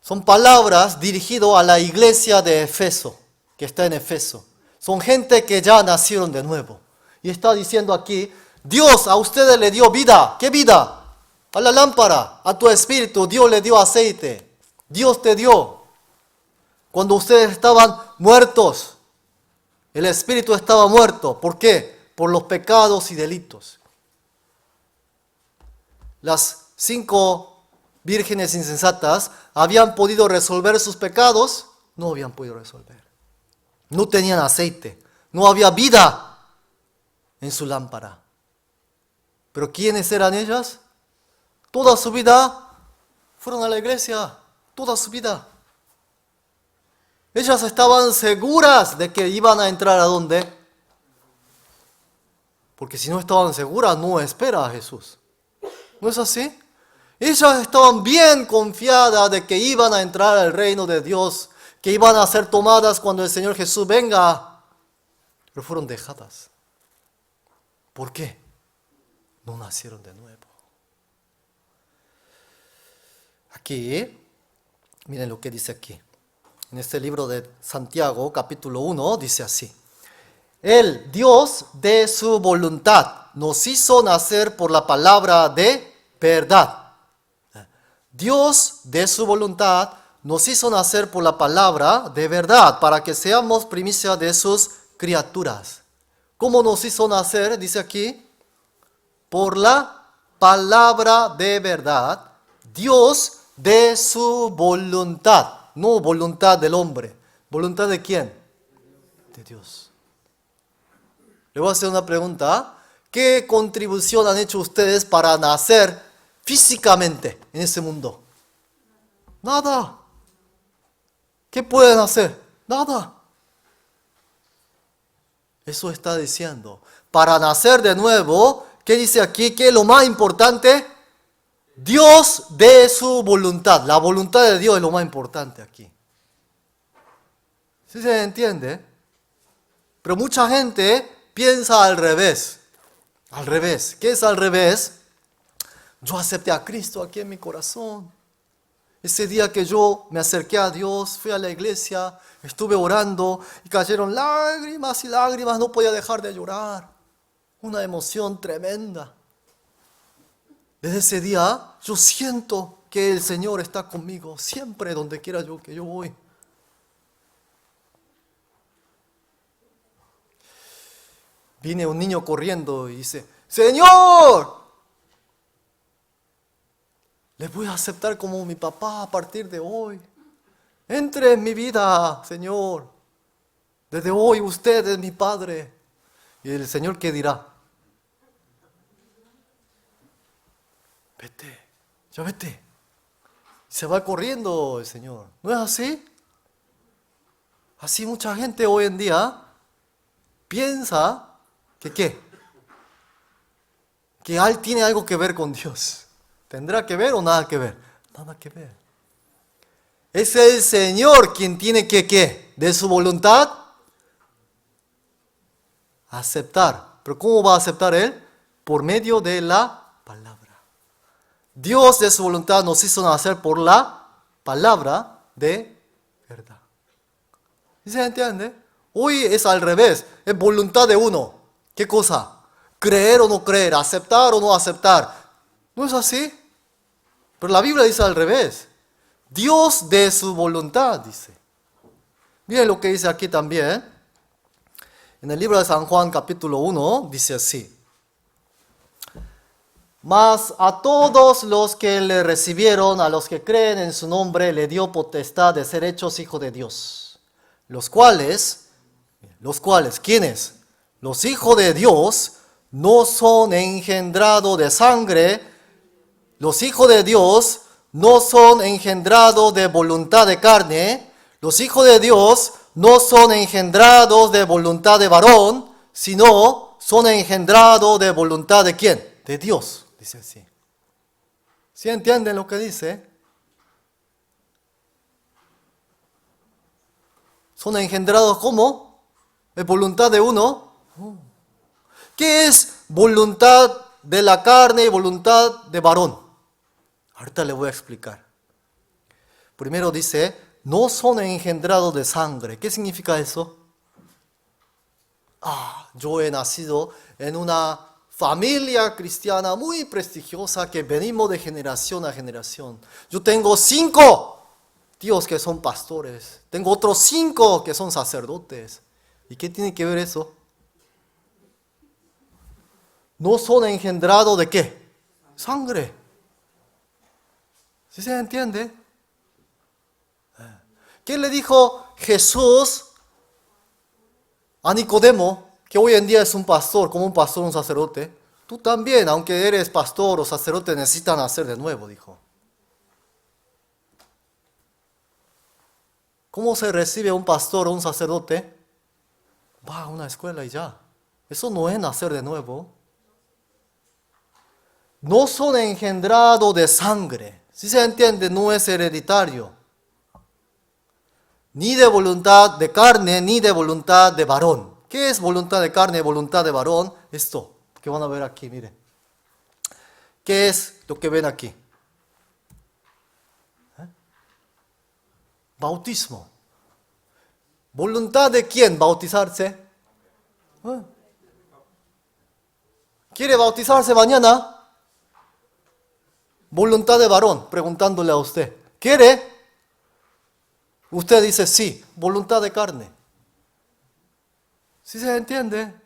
son palabras dirigidas a la iglesia de Efeso, que está en Efeso. Son gente que ya nacieron de nuevo. Y está diciendo aquí, Dios a ustedes le dio vida. ¿Qué vida? A la lámpara, a tu espíritu, Dios le dio aceite. Dios te dio. Cuando ustedes estaban muertos, el espíritu estaba muerto. ¿Por qué? Por los pecados y delitos. Las 5 vírgenes insensatas habían podido resolver sus pecados. No habían podido resolver. No tenían aceite. No había vida en su lámpara. ¿Pero quiénes eran ellas? Toda su vida fueron a la iglesia. Toda su vida. Ellas estaban seguras de que iban a entrar ¿a dónde? Porque si no estaban seguras, no espera a Jesús. ¿No es así? Ellas estaban bien confiadas de que iban a entrar al reino de Dios, que iban a ser tomadas cuando el Señor Jesús venga. Pero fueron dejadas. ¿Por qué? No nacieron de nuevo. Aquí, miren lo que dice aquí. En este libro de Santiago, capítulo 1, dice así. El Dios de su voluntad nos hizo nacer por la palabra de verdad. Dios de su voluntad nos hizo nacer por la palabra de verdad, para que seamos primicia de sus criaturas. ¿Cómo nos hizo nacer? Dice aquí, por la palabra de verdad, Dios de su voluntad. No voluntad del hombre. ¿Voluntad de quién? De Dios. Le voy a hacer una pregunta. ¿Qué contribución han hecho ustedes para nacer físicamente en este mundo? Nada. ¿Qué pueden hacer? Nada. Eso está diciendo. Para nacer de nuevo, ¿qué dice aquí? ¿Qué es lo más importante? Dios de su voluntad. La voluntad de Dios es lo más importante aquí. ¿Sí se entiende? Pero mucha gente piensa al revés. Al revés. ¿Qué es al revés? Yo acepté a Cristo aquí en mi corazón. Ese día que yo me acerqué a Dios, fui a la iglesia, estuve orando y cayeron lágrimas y lágrimas, no podía dejar de llorar. Una emoción tremenda. Desde ese día yo siento que el Señor está conmigo siempre donde quiera que yo voy. Viene un niño corriendo y dice, Señor, le voy a aceptar como mi papá a partir de hoy. Entre en mi vida, Señor. Desde hoy usted es mi Padre. ¿Y el Señor qué dirá? Vete, ya vete. Se va corriendo el Señor. ¿No es así? Así mucha gente hoy en día piensa que ¿qué? Que él tiene algo que ver con Dios. ¿Tendrá que ver o nada que ver? Nada que ver. Es el Señor quien tiene que ¿qué? De su voluntad aceptar. ¿Pero cómo va a aceptar Él? Por medio de la palabra. Dios de su voluntad nos hizo nacer por la palabra de verdad. ¿Sí se entiende? Hoy es al revés, es voluntad de uno. ¿Qué cosa? Creer o no creer, aceptar o no aceptar. ¿No es así? Pero la Biblia dice al revés. Dios de su voluntad, dice. Miren lo que dice aquí también. En el libro de San Juan capítulo 1 dice así. Mas a todos los que le recibieron, a los que creen en su nombre, le dio potestad de ser hechos hijos de Dios. Los cuales, ¿quiénes? Los hijos de Dios no son engendrados de sangre. Los hijos de Dios no son engendrados de voluntad de carne. Los hijos de Dios no son engendrados de voluntad de varón, sino son engendrados de voluntad de ¿quién? De Dios. Dice así. ¿Sí entienden lo que dice? ¿Son engendrados cómo? ¿De voluntad de uno? ¿Qué es voluntad de la carne y voluntad de varón? Ahorita le voy a explicar. Primero dice, no son engendrados de sangre. ¿Qué significa eso? Yo he nacido en una familia cristiana muy prestigiosa que venimos de generación a generación. Yo tengo 5 tíos que son pastores. Tengo otros 5 que son sacerdotes. ¿Y qué tiene que ver eso? No son engendrados de ¿qué? Sangre. ¿Sí se entiende? ¿Qué le dijo Jesús a Nicodemo? Que hoy en día es un pastor, como un pastor, un sacerdote. Tú también, aunque eres pastor o sacerdote, necesitas nacer de nuevo, dijo. ¿Cómo se recibe un pastor o un sacerdote? Va a una escuela y ya. Eso no es nacer de nuevo. No son engendrados de sangre. Si se entiende, no es hereditario. Ni de voluntad de carne, ni de voluntad de varón. ¿Qué es voluntad de carne y voluntad de varón? Esto que van a ver aquí, miren. ¿Qué es lo que ven aquí? Bautismo. ¿Voluntad de quién bautizarse? ¿Quiere bautizarse mañana? Voluntad de varón, preguntándole a usted. ¿Quiere? Usted dice sí, voluntad de carne. ¿Sí se entiende?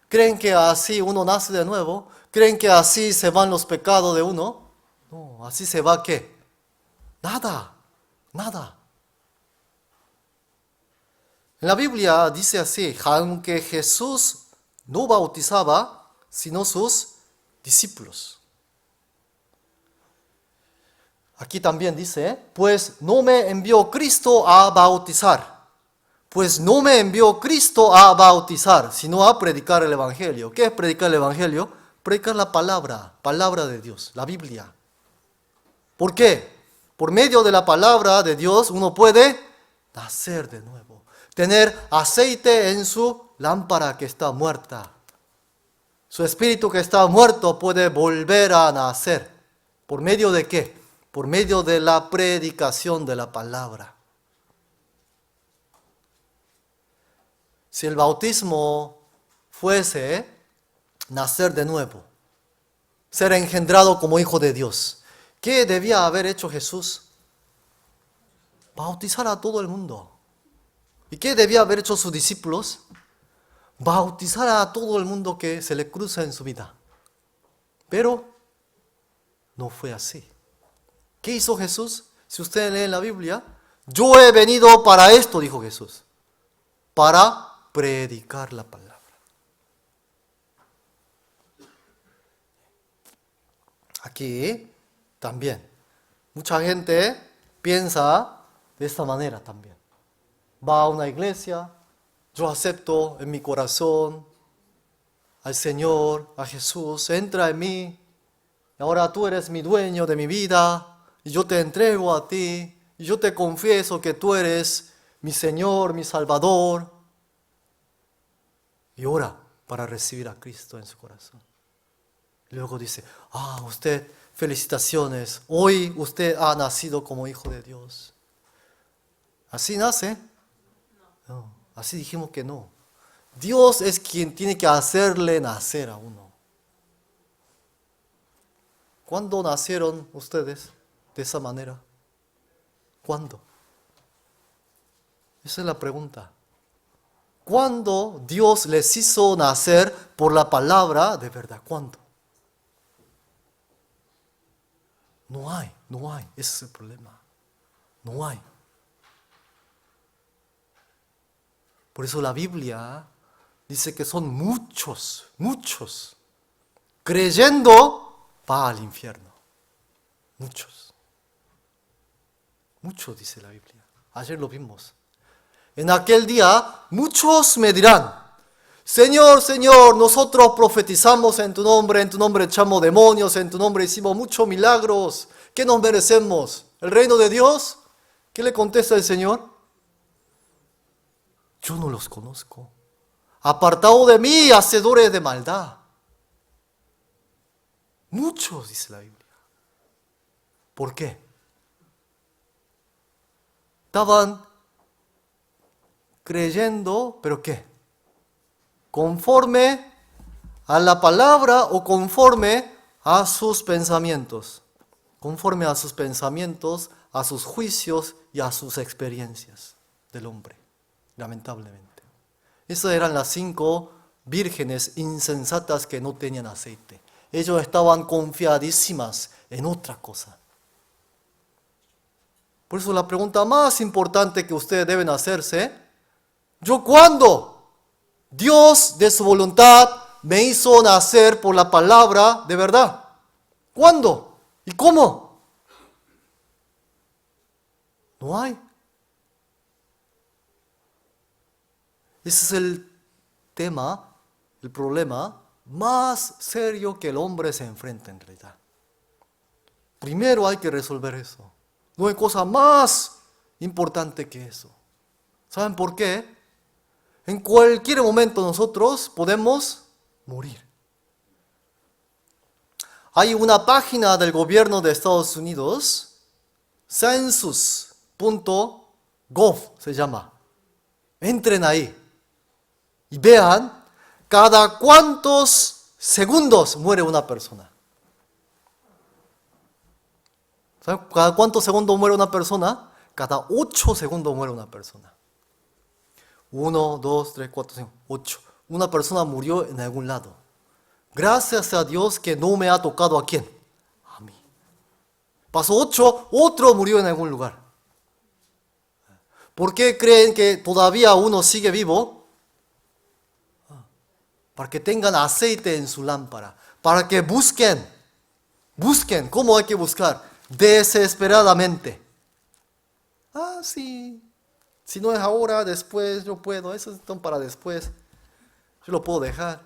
¿Creen que así uno nace de nuevo? ¿Creen que así se van los pecados de uno? No, así se va ¿qué? Nada, nada. En la Biblia dice así, aunque Jesús no bautizaba, sino sus discípulos. Aquí también dice, pues no me envió Cristo a bautizar. Pues no me envió Cristo a bautizar, sino a predicar el Evangelio. ¿Qué es predicar el Evangelio? Predicar la palabra de Dios, la Biblia. ¿Por qué? Por medio de la palabra de Dios uno puede nacer de nuevo. Tener aceite en su lámpara que está muerta. Su espíritu que está muerto puede volver a nacer. ¿Por medio de qué? Por medio de la predicación de la palabra. Si el bautismo fuese nacer de nuevo, ser engendrado como hijo de Dios, ¿qué debía haber hecho Jesús? Bautizar a todo el mundo. ¿Y qué debía haber hecho sus discípulos? Bautizar a todo el mundo que se le cruza en su vida. Pero no fue así. ¿Qué hizo Jesús? Si usted lee la Biblia, yo he venido para esto, dijo Jesús, para predicar la palabra. Aquí también, mucha gente piensa de esta manera también. Va a una iglesia, yo acepto en mi corazón al Señor, a Jesús, entra en mí, y ahora tú eres mi dueño de mi vida, y yo te entrego a ti, y yo te confieso que tú eres mi Señor, mi Salvador. Y ora para recibir a Cristo en su corazón. Luego dice, usted, felicitaciones, hoy usted ha nacido como hijo de Dios. ¿Así nace? No, así dijimos que no. Dios es quien tiene que hacerle nacer a uno. ¿Cuándo nacieron ustedes de esa manera? ¿Cuándo? Esa es la pregunta. ¿Cuándo Dios les hizo nacer por la palabra de verdad? ¿Cuándo? No hay. Ese es el problema. No hay. Por eso la Biblia dice que son muchos. Creyendo, va al infierno. Muchos, dice la Biblia. Ayer lo vimos. En aquel día, muchos me dirán, Señor, Señor, nosotros profetizamos en tu nombre echamos demonios, en tu nombre hicimos muchos milagros. ¿Qué nos merecemos? ¿El reino de Dios? ¿Qué le contesta el Señor? Yo no los conozco. Apartado de mí, hacedores de maldad. Muchos, dice la Biblia. ¿Por qué? Estaban creyendo, ¿pero qué? Conforme a la palabra o conforme a sus pensamientos. Conforme a sus pensamientos, a sus juicios y a sus experiencias del hombre, lamentablemente. Esas eran las 5 vírgenes insensatas que no tenían aceite. Ellos estaban confiadísimas en otra cosa. Por eso la pregunta más importante que ustedes deben hacerse, ¿yo cuándo? Dios de su voluntad me hizo nacer por la palabra de verdad. ¿Cuándo? ¿Y cómo? No hay. Ese es el tema, el problema más serio que el hombre se enfrenta en realidad. Primero hay que resolver eso. No hay cosa más importante que eso. ¿Saben por qué? En cualquier momento nosotros podemos morir. Hay una página del gobierno de Estados Unidos, census.gov se llama. Entren ahí y vean cada cuántos segundos muere una persona. ¿Saben cada cuántos segundos muere una persona? Cada 8 segundos muere una persona. 1, 2, 3, 4, 5, 8. Una persona murió en algún lado. Gracias a Dios que no me ha tocado a quién. A mí. Pasó 8, otro murió en algún lugar. ¿Por qué creen que todavía uno sigue vivo? Para que tengan aceite en su lámpara. Para que busquen. ¿Cómo hay que buscar? Desesperadamente. Sí. Si no es ahora, después yo puedo. Eso es para después. Yo lo puedo dejar.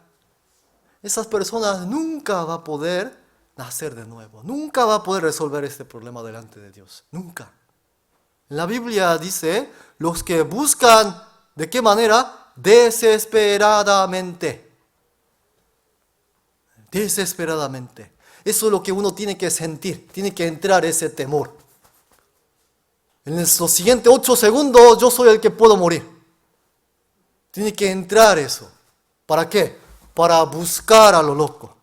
Esas personas nunca va a poder nacer de nuevo. Nunca va a poder resolver este problema delante de Dios. Nunca. En la Biblia dice, los que buscan, ¿de qué manera? Desesperadamente. Desesperadamente. Eso es lo que uno tiene que sentir. Tiene que entrar ese temor. En los siguientes 8 segundos yo soy el que puedo morir. Tiene que entrar eso. ¿Para qué? Para buscar a lo loco.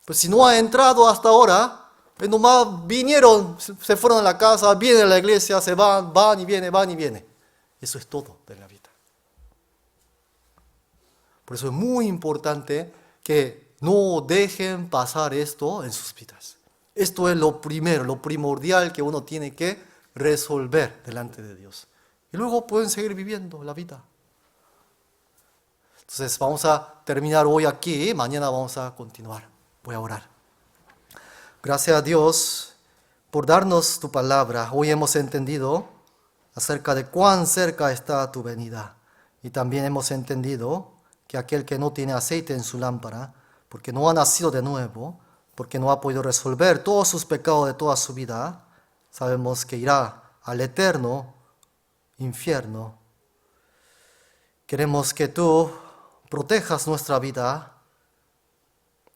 Pues si no ha entrado hasta ahora, pues nomás vinieron, se fueron a la casa, vienen a la iglesia, se van y vienen. Eso es todo de la vida. Por eso es muy importante que no dejen pasar esto en sus vidas. Esto es lo primero, lo primordial que uno tiene que resolver delante de Dios. Y luego pueden seguir viviendo la vida. Entonces vamos a terminar hoy aquí, mañana vamos a continuar. Voy a orar. Gracias a Dios por darnos tu palabra. Hoy hemos entendido acerca de cuán cerca está tu venida. Y también hemos entendido que aquel que no tiene aceite en su lámpara, porque no ha nacido de nuevo, porque no ha podido resolver todos sus pecados de toda su vida, sabemos que irá al eterno infierno. Queremos que tú protejas nuestra vida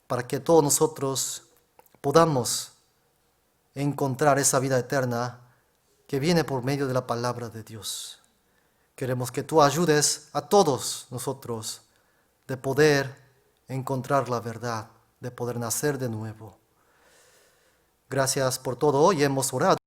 para que todos nosotros podamos encontrar esa vida eterna que viene por medio de la palabra de Dios. Queremos que tú ayudes a todos nosotros de poder encontrar la verdad, de poder nacer de nuevo. Gracias por todo. Hoy hemos orado.